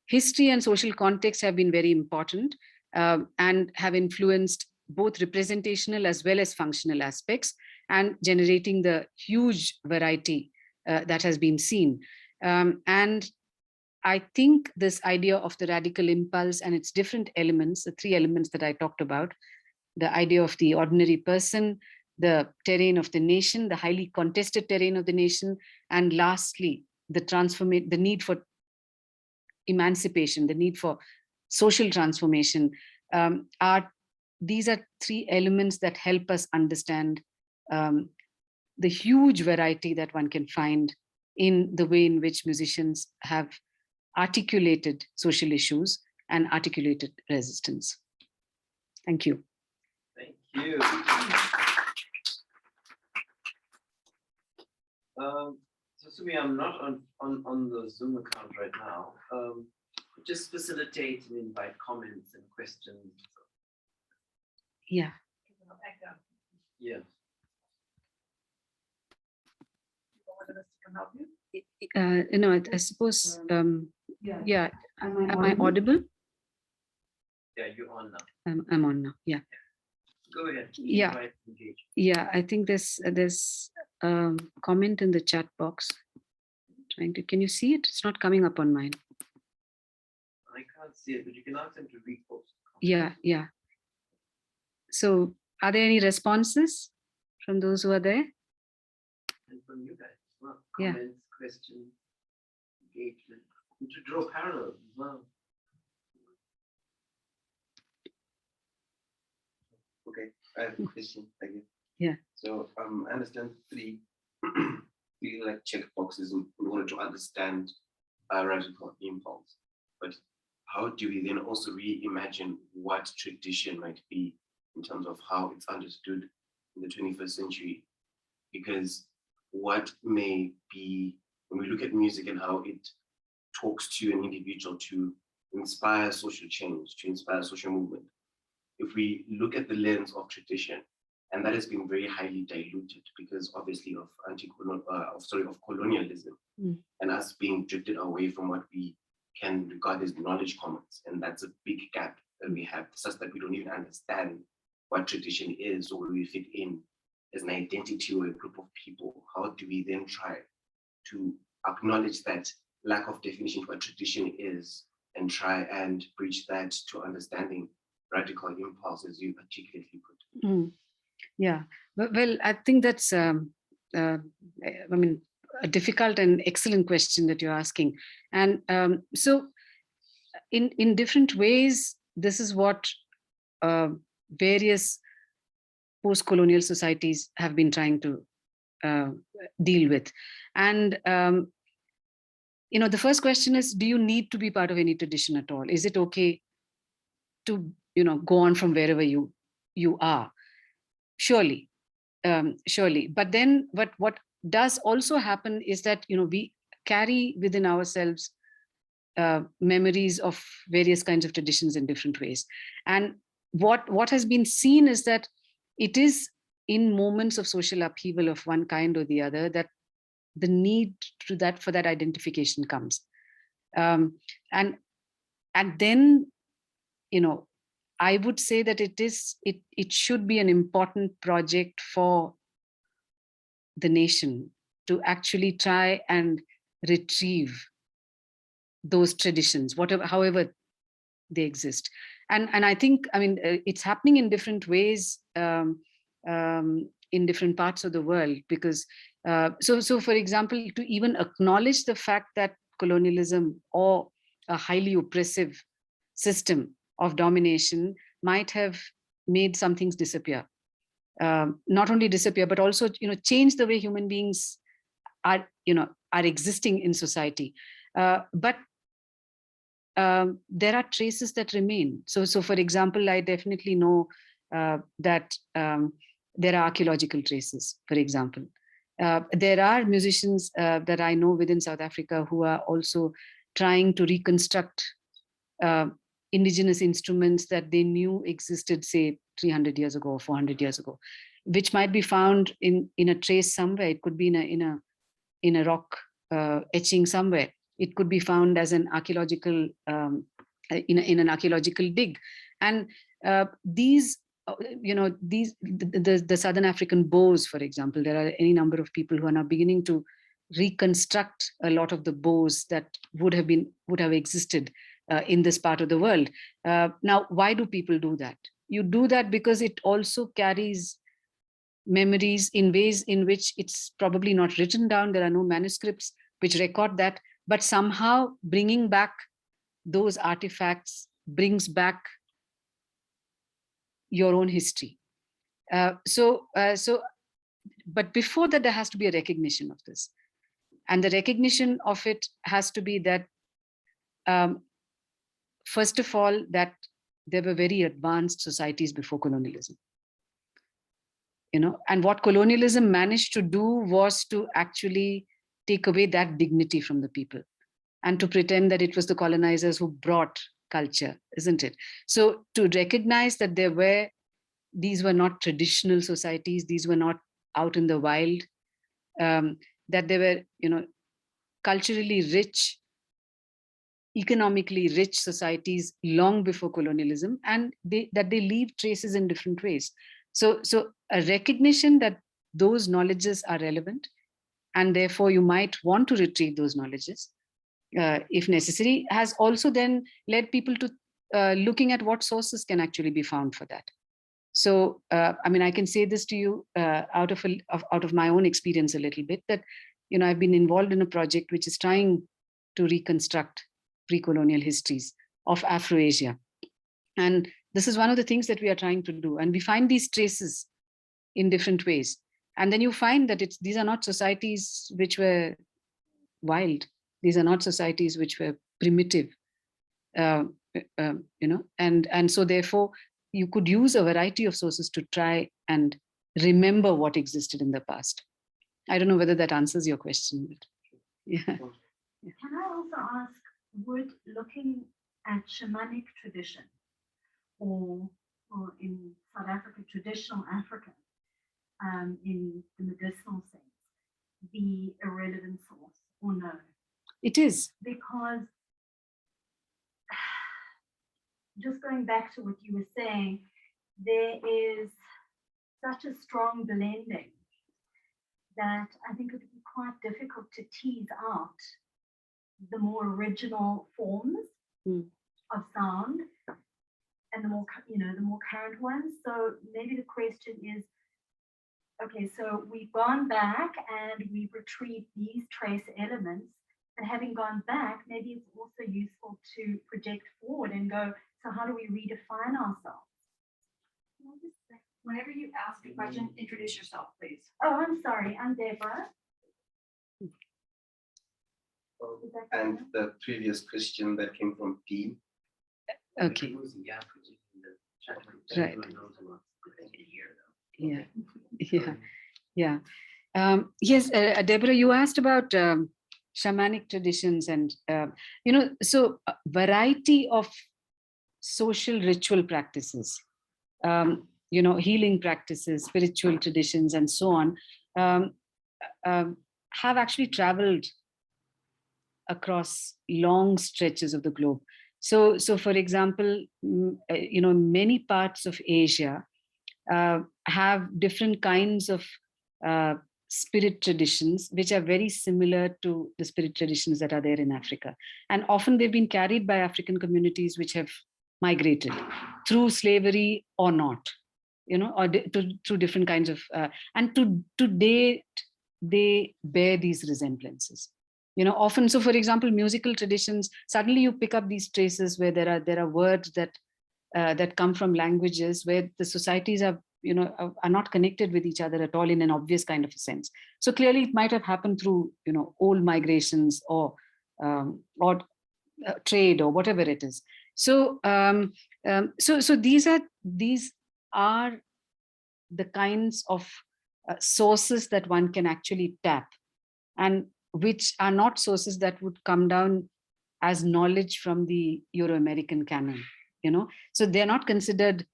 History and social context have been very important and have influenced both representational as well as functional aspects, and generating the huge variety that has been seen. And I think this idea of the radical impulse and its different elements, the three elements that I talked about, the idea of the ordinary person, the terrain of the nation, the highly contested terrain of the nation, and lastly, the need for emancipation, the need for social transformation, these are three elements that help us understand the huge variety that one can find in the way in which musicians have articulated social issues and articulated resistance. Thank you. Thank you. So Sumi, I'm not on the Zoom account right now. Just facilitate and invite comments and questions. Yeah. Yeah. I suppose, yeah. Am I audible? Yeah, you're on now. I'm on now, yeah. Go ahead. Yeah. Yeah, I think there's comment in the chat box. Can you see it? It's not coming up on mine. I can't see it, but you can ask them to repost. Yeah, yeah. So are there any responses from those who are there? And from you guys as well. Yeah. Comments, questions, engagement. And to draw parallels as well. Okay, I have a question again. Yeah. So I understand three like check boxes in order to understand radical impulse. But how do we then also reimagine what tradition might be in terms of how it's understood in the 21st century? Because what may be, when we look at music and how it talks to an individual to inspire social change, to inspire social movement, if we look at the lens of tradition, and that has been very highly diluted because obviously of colonialism, and us being drifted away from what we can regard as knowledge commons, and that's a big gap that we have, such that we don't even understand what tradition is or where we fit in as an identity or a group of people. How do we then try to acknowledge that lack of definition of what tradition is and try and bridge that to understanding radical impulse, as you articulately put? Yeah, well, I think that's I mean, a difficult and excellent question that you're asking. And so in different ways, this is what various post-colonial societies have been trying to deal with. And the first question is, do you need to be part of any tradition at all? Is it okay to go on from wherever you are? Surely, surely. But then what does also happen is that we carry within ourselves memories of various kinds of traditions in different ways. And what has been seen is that it is in moments of social upheaval of one kind or the other that the need for that identification comes. And then, I would say that it should be an important project for the nation to actually try and retrieve those traditions, however they exist. And I think, it's happening in different ways in different parts of the world, because so for example, to even acknowledge the fact that colonialism or a highly oppressive system of domination might have made some things disappear. Not only disappear, but also change the way human beings are existing in society. But there are traces that remain. So for example, I definitely know that there are archaeological traces, for example. There are musicians that I know within South Africa who are also trying to reconstruct indigenous instruments that they knew existed, say, 300 years ago or 400 years ago, which might be found in a trace somewhere. It could be in a rock etching somewhere. It could be found as an archaeological in an archaeological dig. And these the Southern African bows, for example, there are any number of people who are now beginning to reconstruct a lot of the bows that would have existed in this part of the world. Now, why do people do that? You do that because it also carries memories in ways in which it's probably not written down. There are no manuscripts which record that, but somehow bringing back those artifacts brings back your own history. But before that, there has to be a recognition of this. And the recognition of it has to be that, first of all, that there were very advanced societies before colonialism. And what colonialism managed to do was to actually take away that dignity from the people and to pretend that it was the colonizers who brought culture, isn't it? So to recognize that these were not traditional societies, these were not out in the wild, that they were, culturally rich, economically rich societies long before colonialism, and that they leave traces in different ways. So a recognition that those knowledges are relevant, and therefore you might want to retrieve those knowledges, if necessary, has also then led people to looking at what sources can actually be found for that. So, I can say this to you out of my own experience a little bit, that, I've been involved in a project which is trying to reconstruct pre-colonial histories of Afro-Asia. And this is one of the things that we are trying to do. And we find these traces in different ways. And then you find that these are not societies which were wild. These are not societies which were primitive, and so therefore you could use a variety of sources to try and remember what existed in the past. I don't know whether that answers your question, but yeah. Can I also ask, would looking at shamanic tradition, or in South Africa, traditional Africa, in the medicinal sense, be a relevant source or no? It is. Because just going back to what you were saying, there is such a strong blending that I think it would be quite difficult to tease out the more original forms of sound and the more current ones. So maybe the question is, okay, so we've gone back and we've retrieved these trace elements, but having gone back, maybe it's also useful to project forward and go, so how do we redefine ourselves? Whenever you ask a question, introduce yourself, please. Oh, I'm sorry, I'm Deborah. And the previous question that came from Dean. Okay. Right. Yeah. Yes, Deborah, you asked about shamanic traditions, and so a variety of social ritual practices, healing practices, spiritual traditions, and so on, have actually traveled across long stretches of the globe. So for example, many parts of Asia have different kinds of spirit traditions, which are very similar to the spirit traditions that are there in Africa. And often they've been carried by African communities which have migrated through slavery or not, or through different kinds of, and to date, they bear these resemblances. Often, so for example, musical traditions, suddenly you pick up these traces where there are words that come from languages where the societies are not connected with each other at all in an obvious kind of a sense. So clearly it might have happened through old migrations or trade or whatever it is. So so these are the kinds of sources that one can actually tap, and which are not sources that would come down as knowledge from the Euro-American canon. So they're not considered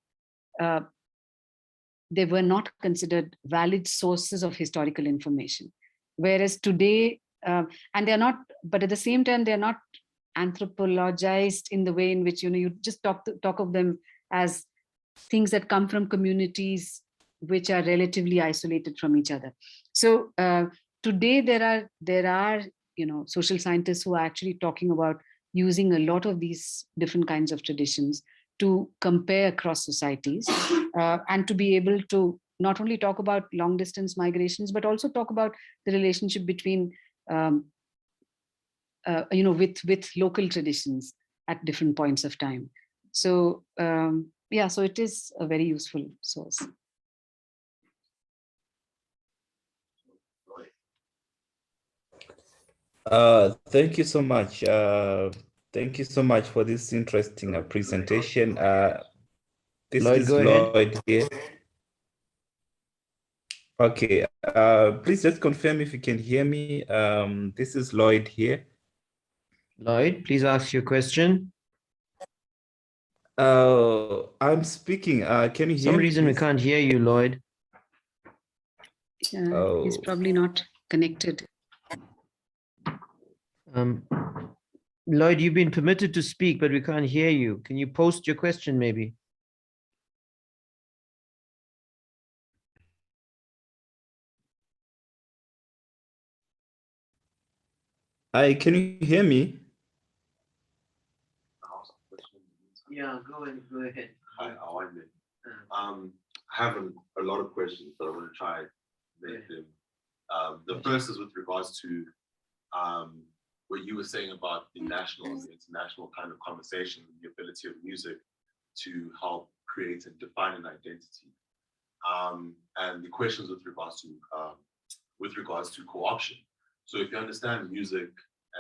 they were not considered valid sources of historical information, whereas today and they're not, but at the same time they're not anthropologized in the way in which you just talk of them as things that come from communities which are relatively isolated from each other. So today there are social scientists who are actually talking about using a lot of these different kinds of traditions to compare across societies and to be able to not only talk about long distance migrations, but also talk about the relationship between with local traditions at different points of time. So yeah, so it is a very useful source. Thank you so much. Thank you so much for this interesting presentation. This Lloyd, is go ahead. Lloyd here. Okay, please just confirm if you can hear me. This is Lloyd here. Lloyd, please ask your question. I'm speaking. Can you hear me? For some reason, we please? can't hear you, Lloyd. He's probably not connected. Lloyd, you've been permitted to speak, but we can't hear you. Can you post your question, maybe? Hi, can you hear me? Yeah, go ahead. Hi, I have a lot of questions, but I want to try make them. The first is with regards to what you were saying about the national and the international kind of conversation, the ability of music to help create and define an identity. And the questions with regards to co-option. So if you understand music,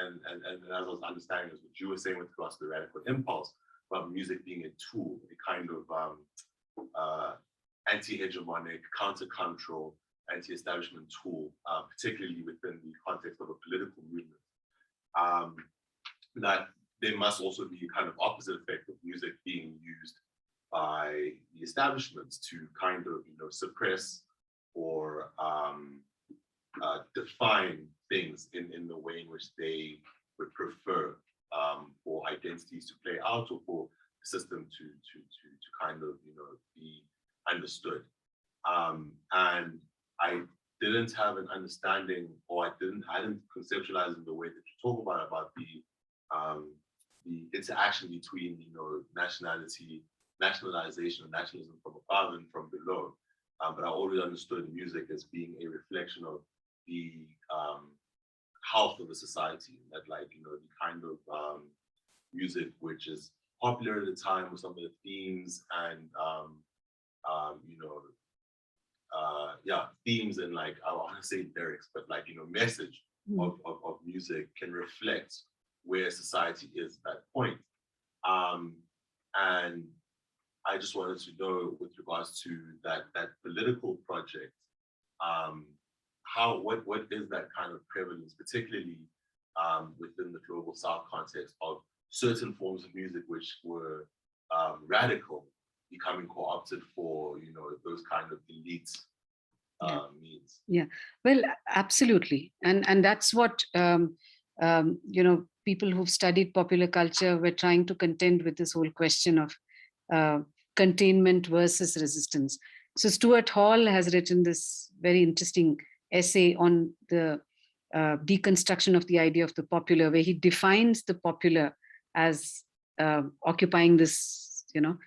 and as I was understanding is what you were saying with regards to the radical impulse, about music being a tool, a kind of anti-hegemonic, counter-cultural, anti-establishment tool, particularly within the context of a political movement, that there must also be a kind of opposite effect of music being used by the establishments to kind of suppress or define things in the way in which they would prefer for identities to play out, or for the system to kind of be understood. And I didn't have an understanding, or I didn't conceptualize in the way that you talk about the interaction between nationalization and nationalism from above and from below. But I always understood music as being a reflection of the health of a society, that the kind of music which is popular at the time with some of the themes and themes and I want to say lyrics, but message of music can reflect where society is at that point. And I just wanted to know, with regards to that political project, what is that kind of prevalence, particularly within the global South context of certain forms of music which were radical becoming co-opted for, you know, those kind of elite needs. Yeah, well, absolutely. And that's what, you know, people who've studied popular culture were trying to contend with this whole question of containment versus resistance. So Stuart Hall has written this very interesting essay on the deconstruction of the idea of the popular, where he defines the popular as occupying this, you know,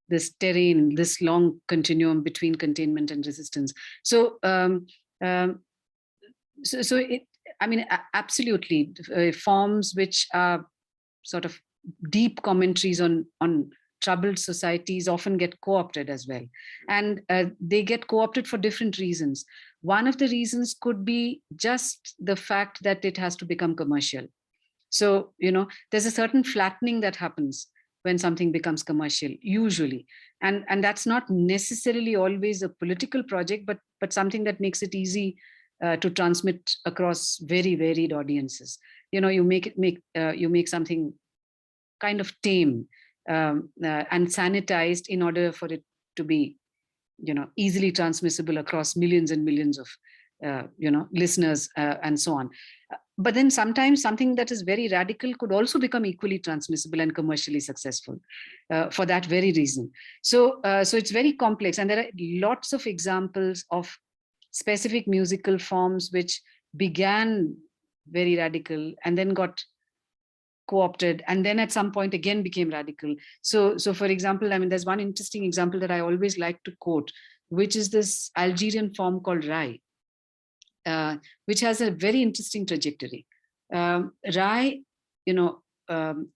this terrain, this long continuum between containment and resistance. So, so it, I mean, absolutely, forms which are sort of deep commentaries on troubled societies often get co-opted as well. And they get co-opted for different reasons. One of the reasons could be just the fact that it has to become commercial. So, you know, there's a certain flattening that happens when something becomes commercial, usually. And that's not necessarily always a political project, but something that makes it easy to transmit across very varied audiences. You know, you make something kind of tame and sanitized in order for it to be, you know, easily transmissible across millions and millions of, you know, listeners and so on. But then sometimes something that is very radical could also become equally transmissible and commercially successful for that very reason. So, so it's very complex, and there are lots of examples of specific musical forms which began very radical and then got co-opted, and then at some point again became radical. So for example, I mean, there's one interesting example that I always like to quote, which is this Algerian form called Rai, which has a very interesting trajectory. Rai, you know,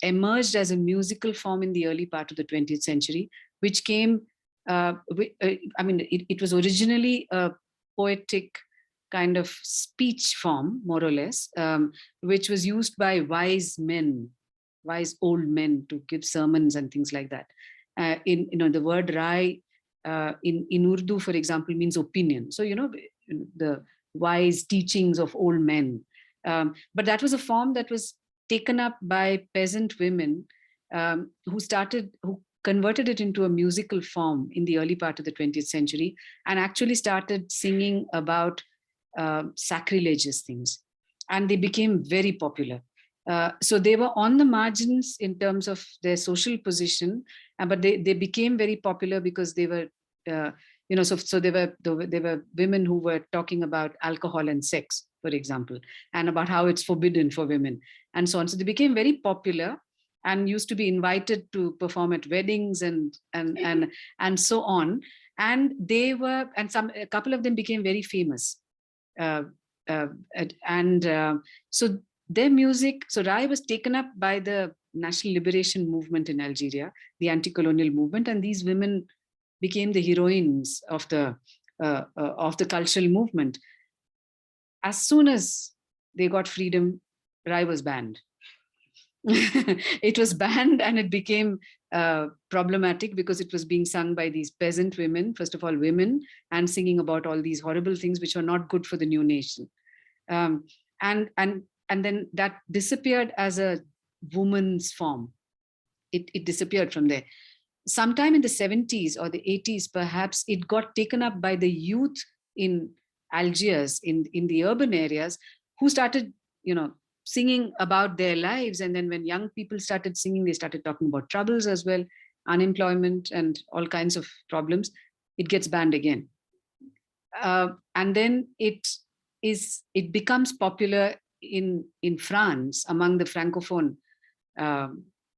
emerged as a musical form in the early part of the 20th century, which came, I mean, it was originally a poetic kind of speech form, more or less, which was used by wise men, wise old men, to give sermons and things like that. You know, the word Rai in Urdu, for example, means opinion. So, you know, the wise teachings of old men. But that was a form that was taken up by peasant women who converted it into a musical form in the early part of the 20th century and actually started singing about sacrilegious things. And they became very popular. So they were on the margins in terms of their social position, but they became very popular because they were, you know, so they were women who were talking about alcohol and sex, for example, and about how it's forbidden for women and so on. So they became very popular and used to be invited to perform at weddings and so on. And they were, and a couple of them became very famous. So their music, so Rai was taken up by the national liberation movement in Algeria, the anti-colonial movement, and these women became the heroines of the cultural movement. As soon as they got freedom, Rai was banned. It was banned, and it became problematic because it was being sung by these peasant women, first of all women, and singing about all these horrible things which were not good for the new nation. And then that disappeared as a woman's form. It disappeared from there. Sometime in the 70s or the 80s, perhaps, it got taken up by the youth in Algiers, in the urban areas, who started, you know, singing about their lives. And then when young people started singing, they started talking about troubles as well, unemployment and all kinds of problems. It gets banned again. And then it becomes popular in France among the Francophone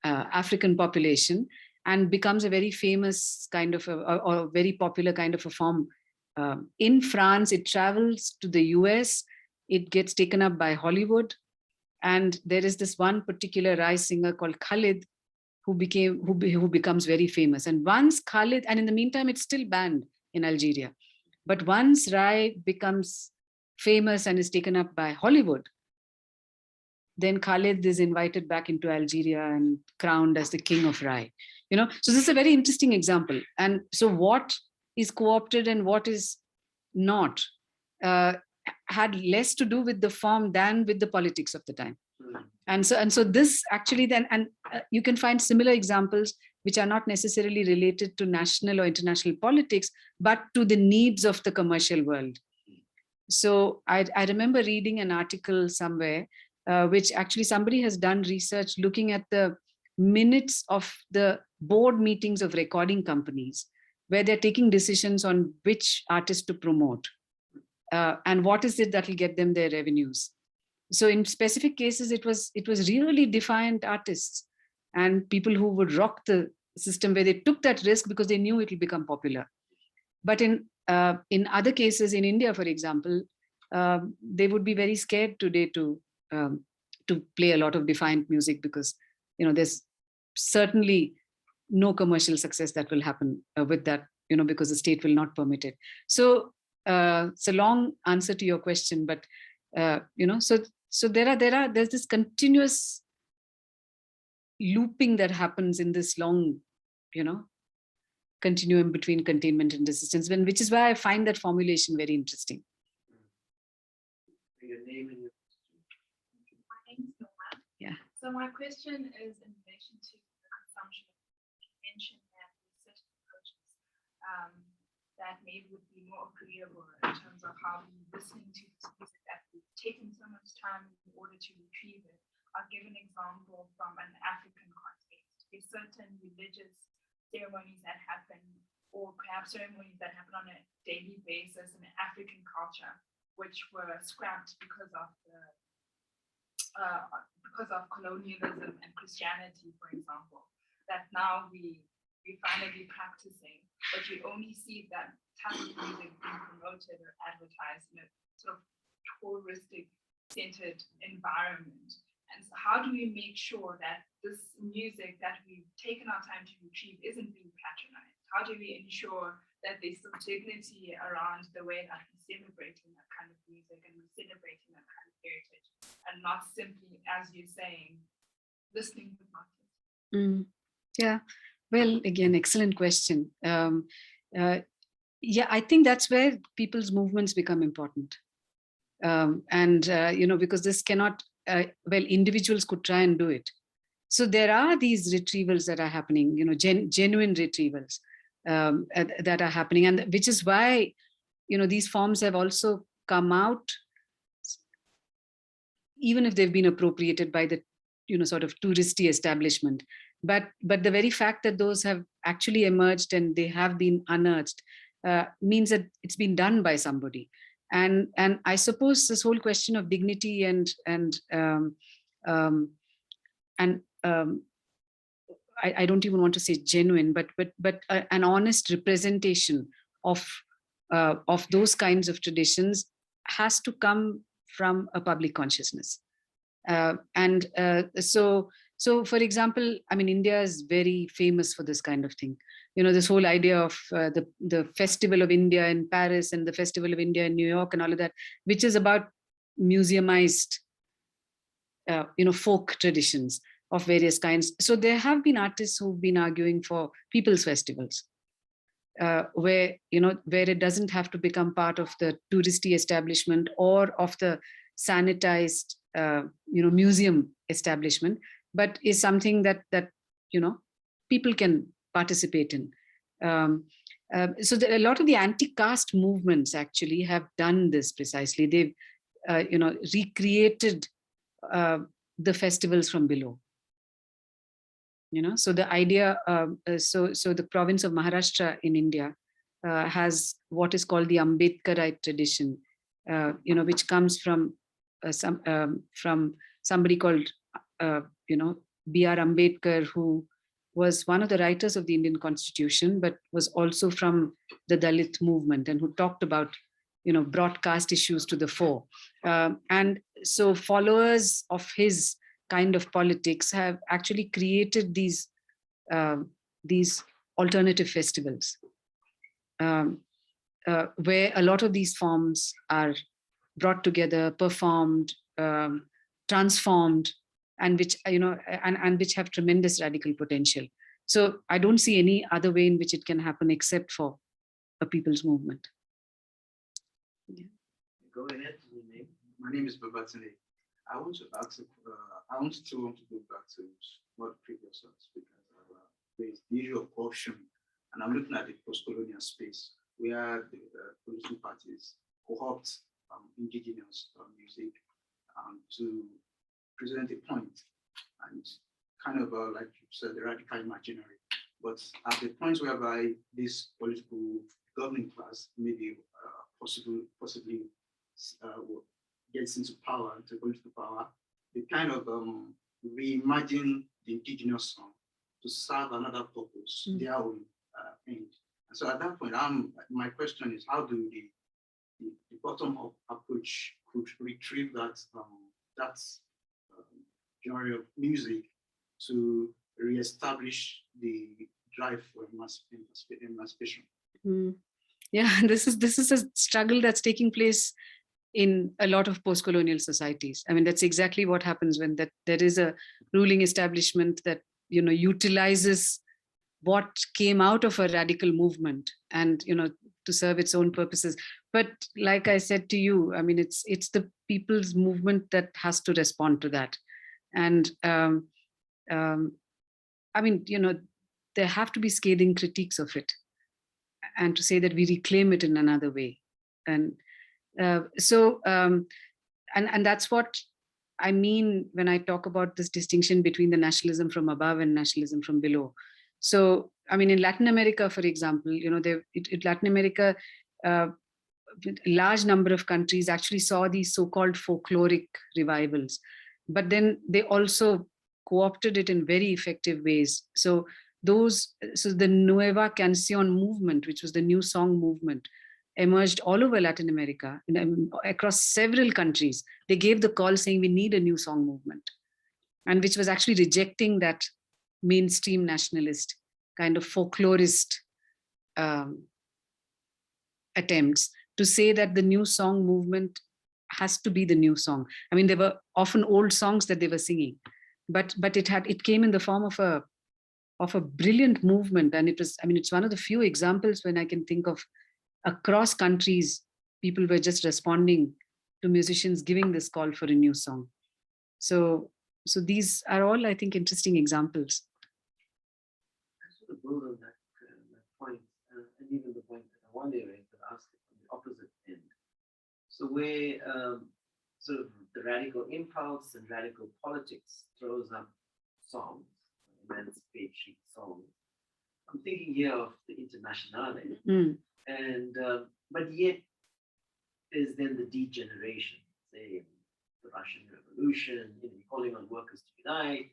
African population, and becomes a very famous kind of or very popular kind of a form. In France, it travels to the US, it gets taken up by Hollywood. And there is this one particular Rai singer called Khalid who becomes very famous. And once Khalid, and in the meantime, it's still banned in Algeria. But once Rai becomes famous and is taken up by Hollywood, then Khalid is invited back into Algeria and crowned as the king of Rai. You know, so this is a very interesting example. And so what is co-opted and what is not had less to do with the form than with the politics of the time. And so this actually then, and you can find similar examples which are not necessarily related to national or international politics, but to the needs of the commercial world. So I remember reading an article somewhere, which actually somebody has done research looking at the minutes of the board meetings of recording companies, where they're taking decisions on which artist to promote, and what is it that will get them their revenues. So in specific cases, it was really defiant artists and people who would rock the system, where they took that risk because they knew it will become popular. But in other cases, in India, for example, they would be very scared today to play a lot of defiant music, because there's certainly no commercial success that will happen with that, because the state will not permit it. So it's a long answer to your question, but so there's this continuous looping that happens in this long, continuum between containment and resistance, which is why I find that formulation very interesting. My name is Norma. Yeah. So my question is in relation to the consumption. You mentioned that there are certain approaches that maybe would be more agreeable in terms of how we listening to this music that we've taken so much time in order to retrieve it. I'll give an example from an African context. There's certain religious ceremonies that happen, or perhaps ceremonies that happen on a daily basis in African culture, which were scrapped because of colonialism and Christianity, for example, that now we're finally practicing, but you only see that type of music being promoted or advertised in a sort of touristic centered environment. And so how do we make sure that this music that we've taken our time to retrieve isn't being patronized? How do we ensure that there's some dignity around the way that we're celebrating that kind of music and we're celebrating that kind of heritage, and not simply, as you're saying, listening to markets? Yeah, well, again, excellent question. Yeah, I think that's where people's movements become important. Because this cannot, individuals could try and do it. So there are these retrievals that are happening, genuine retrievals that are happening, and which is why, these forms have also come out, even if they've been appropriated by the, sort of touristy establishment. But the very fact that those have actually emerged and they have been unearthed means that it's been done by somebody. And I suppose this whole question of dignity and I don't even want to say genuine, but an honest representation of those kinds of traditions has to come from a public consciousness. So for example, I mean, India is very famous for this kind of thing. This whole idea of the Festival of India in Paris and the Festival of India in New York and all of that, which is about museumized, folk traditions of various kinds. So there have been artists who've been arguing for people's festivals, where it doesn't have to become part of the touristy establishment or of the sanitized, museum establishment, but is something that people can participate in. So a lot of the anti-caste movements actually have done this precisely. They've recreated the festivals from below. So the idea, so the province of Maharashtra in India has what is called the Ambedkarite tradition, which comes from somebody called B.R. Ambedkar, who was one of the writers of the Indian Constitution, but was also from the Dalit movement, and who talked about, brought caste issues to the fore. And so followers of his kind of politics have actually created these alternative festivals, where a lot of these forms are brought together, performed, transformed, and which and which have tremendous radical potential. So I don't see any other way in which it can happen except for a people's movement. Yeah. Go ahead. My name is Babatunde. I want to ask, I want to go back to what previous speakers have raised, the issue of corruption. And I'm looking at the post-colonial space where the political parties co-opt indigenous music to present a point, and kind of like you said, the radical imaginary. But at the point whereby this political governing class maybe possibly gets into power, into political power, they kind of reimagine the indigenous song to serve another purpose, their own end. And so at that point, my question is, how do the bottom-up approach could retrieve that genre of music to reestablish the drive for emancipation? Yeah, this is a struggle that's taking place in a lot of post-colonial societies. I mean, that's exactly what happens when there is a ruling establishment that utilizes what came out of a radical movement and to serve its own purposes. But like I said to you, I mean, it's the people's movement that has to respond to that. And I mean, there have to be scathing critiques of it, and to say that we reclaim it in another way. And and that's what I mean when I talk about this distinction between the nationalism from above and nationalism from below. So, I mean, in Latin America, for example, in Latin America, a large number of countries actually saw these so-called folkloric revivals, but then they also co-opted it in very effective ways. So the Nueva Canción movement, which was the new song movement, emerged all over Latin America, across several countries. They gave the call saying we need a new song movement, and which was actually rejecting that mainstream nationalist kind of folklorist attempts to say that the new song movement has to be the new song. I mean, there were often old songs that they were singing, but it came in the form of a brilliant movement. And it's one of the few examples when I can think of across countries, people were just responding to musicians giving this call for a new song. So these are all, I think, interesting examples. I sort of build on that point, and even the point that I want to raise, but ask it from the opposite end. So where sort of the radical impulse and radical politics throws up songs, emancipatory songs. I'm thinking here of the Internationale, and but yet there's then the degeneration, say the Russian Revolution, calling on workers to unite,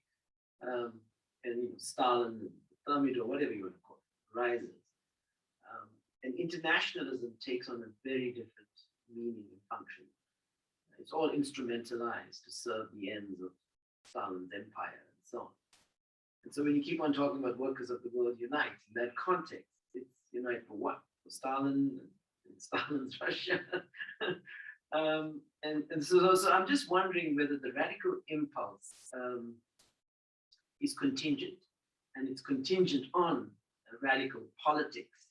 and Stalin, Thermidor, whatever you want to call it, rises. And internationalism takes on a very different meaning and function. It's all instrumentalized to serve the ends of Stalin's empire and so on. And so when you keep on talking about workers of the world unite, in that context, it's unite for what? For Stalin and Stalin's Russia. and so I'm just wondering whether the radical impulse is contingent, and it's contingent on radical politics,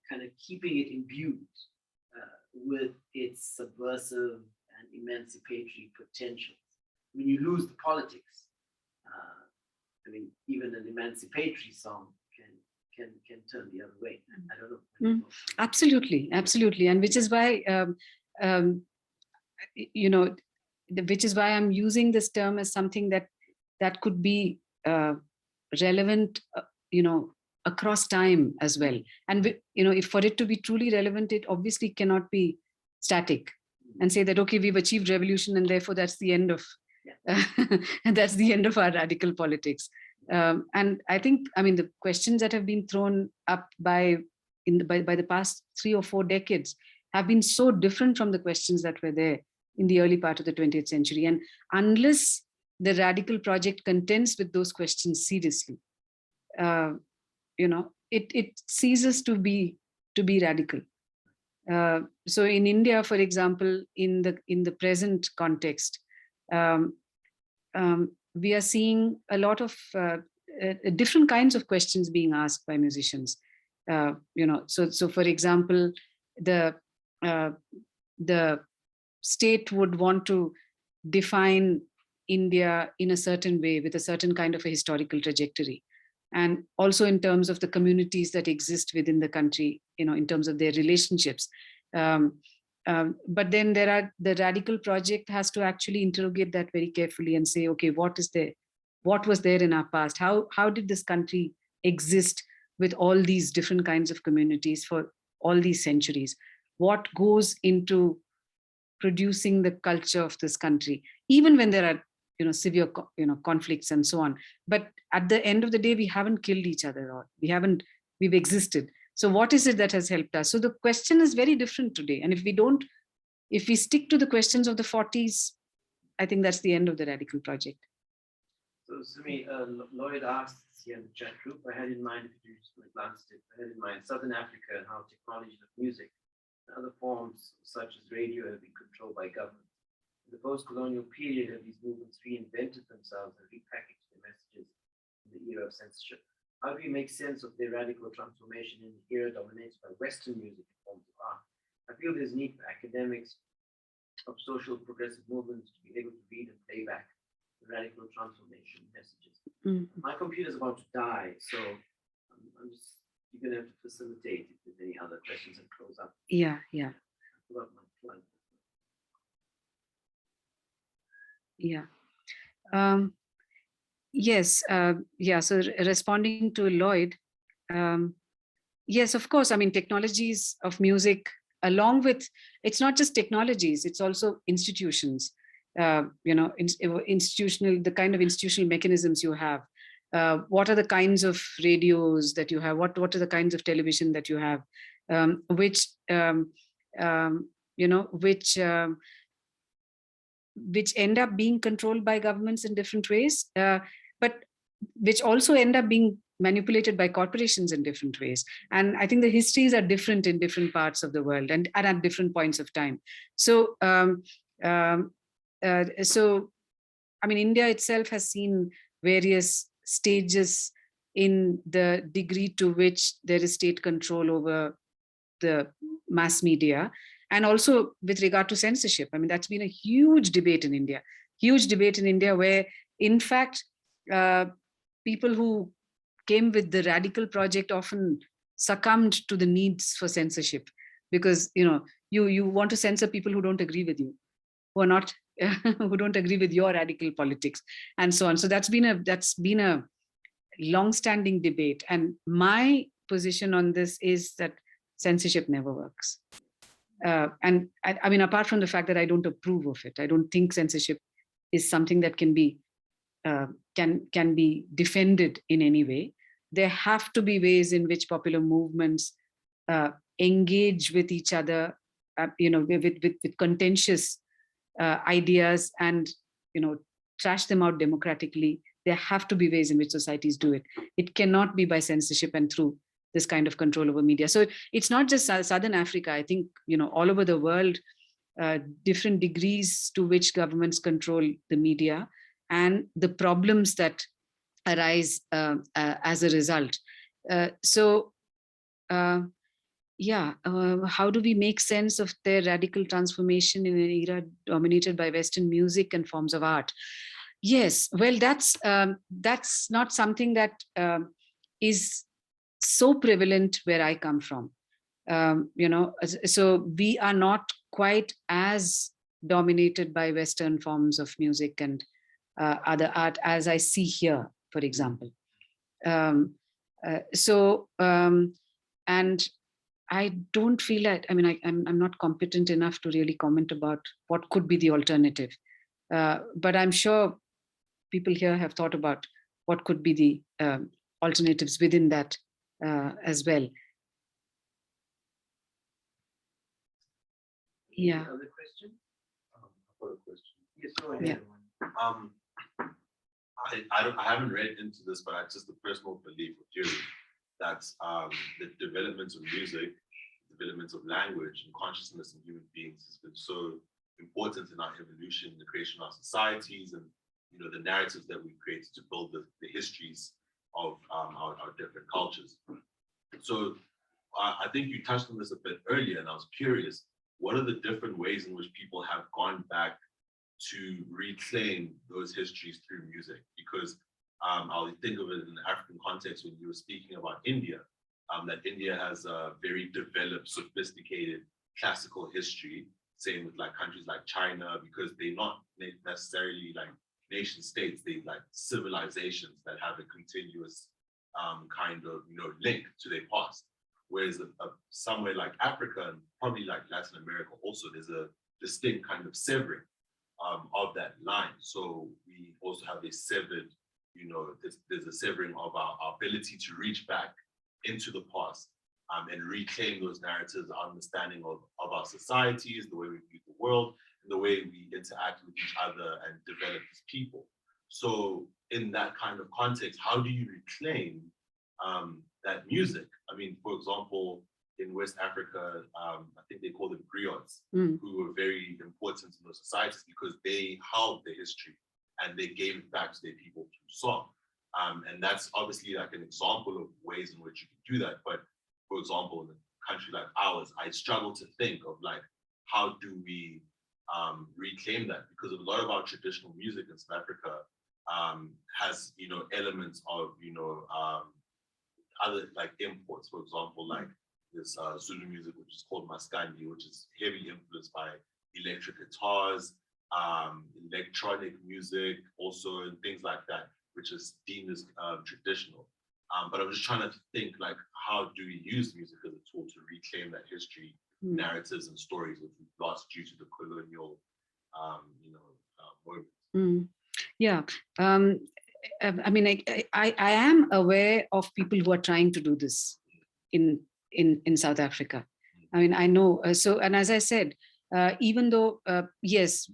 kind of keeping it imbued with its subversive and emancipatory potentials. When you lose the politics, even an emancipatory song can turn the other way. I don't know. Absolutely, and which is why which is why I'm using this term as something that could be relevant, across time as well. And if for it to be truly relevant, it obviously cannot be static and say that, okay, we've achieved revolution and therefore that's the end of and that's the end of our radical politics. And I think, the questions that have been thrown up by the past 3 or 4 decades have been so different from the questions that were there in the early part of the 20th century. And unless the radical project contends with those questions seriously, it ceases to be radical. So in India, for example, in the present context, we are seeing a lot of different kinds of questions being asked by musicians. So for example, the state would want to define India in a certain way with a certain kind of a historical trajectory. And also in terms of the communities that exist within the country, in terms of their relationships. But then the radical project has to actually interrogate that very carefully and say, okay, what was there in our past? How did this country exist with all these different kinds of communities for all these centuries? What goes into producing the culture of this country, even when there are severe conflicts and so on? But at the end of the day, we haven't killed each other, or we've existed. So what is it that has helped us? So the question is very different today. And if we stick to the questions of the 40s, I think that's the end of the radical project. So Sumi, Lloyd asks here in the chat group, I had in mind, if you just glanced it, I had in mind Southern Africa and how technology of music and other forms such as radio have been controlled by government. In the post-colonial period, have these movements reinvented themselves and repackaged their messages in the era of censorship? How do we make sense of their radical transformation in the era dominated by Western music and forms of art? I feel there's need for academics of social progressive movements to be able to read and play back the radical transformation messages. My computer's about to die, so you're going to have to facilitate if there's any other questions and close up. Yeah. I forgot my plug. Yeah. Yes. So responding to Lloyd, yes, of course. I mean, technologies of music, along with, it's not just technologies, it's also institutions. Institutional, the kind of institutional mechanisms you have. What are the kinds of radios that you have? What are the kinds of television that you have? Which end up being controlled by governments in different ways, but which also end up being manipulated by corporations in different ways. And I think the histories are different in different parts of the world and at different points of time. So, I mean, India itself has seen various stages in the degree to which there is state control over the mass media, and also with regard to censorship. I mean, that's been a huge debate in India where, in fact, people who came with the radical project often succumbed to the needs for censorship, because you want to censor people who don't agree with you, who are not who don't agree with your radical politics, and so on. So that's been a long-standing debate, and my position on this is that censorship never works. And I mean, apart from the fact that I don't approve of it, I don't think censorship is something that can be defended in any way. There have to be ways in which popular movements engage with each other, with contentious ideas, and trash them out democratically. There have to be ways in which societies do it. It cannot be by censorship and through this kind of control over media. So it's not just Southern Africa. I think all over the world, different degrees to which governments control the media and the problems that arise as a result. How do we make sense of their radical transformation in an era dominated by Western music and forms of art? Yes, well, that's not something that is so prevalent where I come from. So we are not quite as dominated by Western forms of music and other art as I see here, for example. And I don't feel that, I mean, I'm not competent enough to really comment about what could be the alternative. But I'm sure people here have thought about what could be the alternatives within that as well. Yeah. Other question? I've got a question. Yes, go ahead. Yeah. I haven't read into this, but it's just a personal belief or theory that the development of music, development of language and consciousness in human beings has been so important in our evolution, the creation of our societies, and the narratives that we create to build the histories of our different cultures. So I think you touched on this a bit earlier, and I was curious, what are the different ways in which people have gone back to reclaim those histories through music, because I'll think of it in the African context when you were speaking about India, that India has a very developed, sophisticated classical history. Same with like countries like China, because they're not necessarily like nation states, they like civilizations that have a continuous kind of link to their past. Whereas somewhere like Africa and probably like Latin America also, there's a distinct kind of severing of that line. So we also have a severed, there's a severing of our ability to reach back into the past and reclaim those narratives, our understanding of our societies, the way we view the world, and the way we interact with each other and develop as people. So in that kind of context, how do you reclaim that music? I mean, for example, in West Africa, I think they call them griots, who were very important in those societies because they held the history and they gave it back to their people through song. And that's obviously like an example of ways in which you can do that. But for example, in a country like ours, I struggle to think of like, how do we reclaim that? Because a lot of our traditional music in South Africa has, elements of, other like imports. For example, like this Zulu music, which is called Maskandi, which is heavily influenced by electric guitars, electronic music, also, and things like that, which is deemed as traditional. But I'm just trying to think like, how do we use music as a tool to reclaim that history, narratives and stories which we've lost due to the colonial, movement? Yeah. I mean, I am aware of people who are trying to do this in South Africa. I mean, I know. And as I said, even though, yes,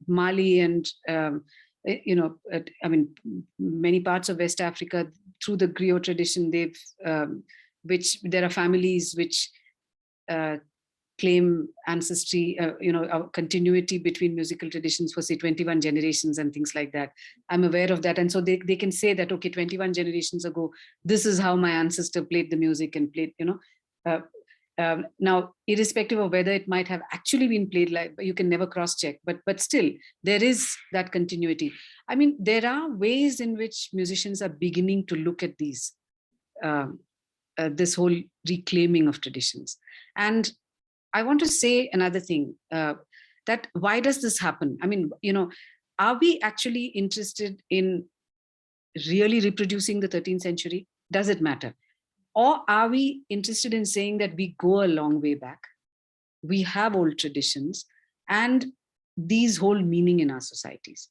Mali and, I mean, many parts of West Africa, through the griot tradition, which there are families which claim ancestry, continuity between musical traditions for say 21 generations and things like that. I'm aware of that. And so they can say that, okay, 21 generations ago, this is how my ancestor played the music and played, now, irrespective of whether it might have actually been played live, you can never cross-check, but still, there is that continuity. I mean, there are ways in which musicians are beginning to look at these, this whole reclaiming of traditions. And I want to say another thing, that why does this happen? I mean, are we actually interested in really reproducing the 13th century? Does it matter? Or are we interested in saying that we go a long way back, we have old traditions, and these hold meaning in our societies?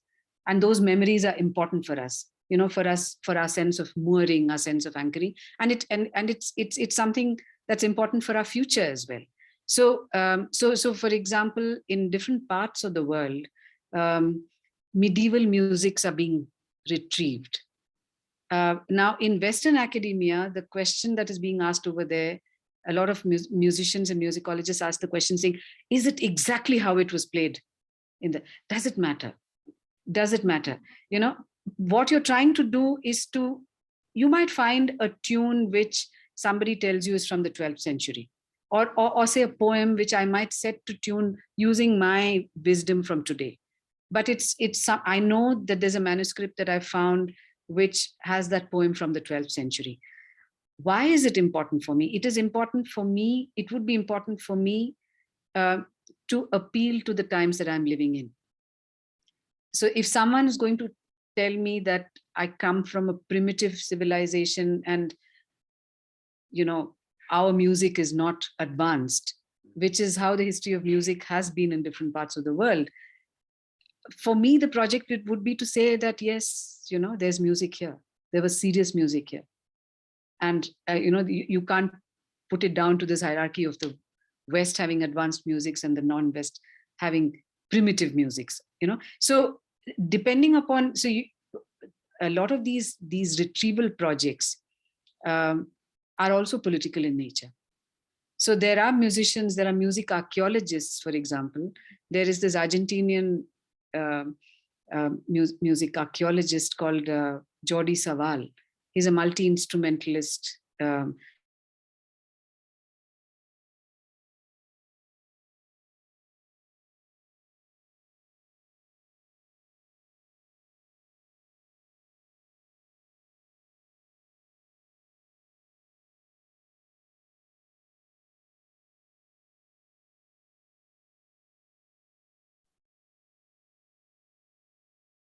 And those memories are important for us, for our sense of mooring, our sense of anchoring, and it's something that's important for our future as well. So, so for example, in different parts of the world, medieval musics are being retrieved. Now, in Western academia, the question that is being asked over there, a lot of musicians and musicologists ask the question saying, is it exactly how it was played? Does it matter? Does it matter? What you're trying to do is you might find a tune which somebody tells you is from the 12th century, or say a poem which I might set to tune using my wisdom from today. But I know that there's a manuscript that I found which has that poem from the 12th century. Why is it important for me? It is important for me, it would be important for me to appeal to the times that I'm living in. So if someone is going to tell me that I come from a primitive civilization and, our music is not advanced, which is how the history of music has been in different parts of the world. For me, the project would be to say that, yes, there's music here. There was serious music here. And, you can't put it down to this hierarchy of the West having advanced musics and the non-West having primitive musics, So depending upon, a lot of these retrieval projects are also political in nature. So there are musicians, there are music archaeologists, for example. There is this Argentinian music archaeologist called Jordi Savall. He's a multi-instrumentalist.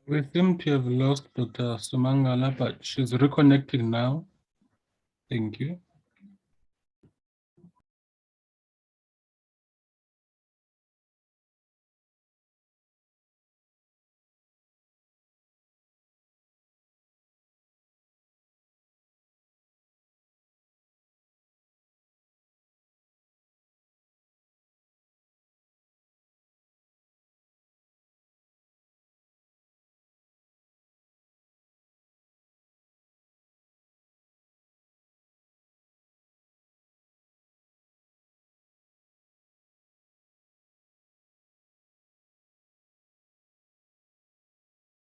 We seem to have lost Dr. Sumangala, but she's reconnecting now. Thank you.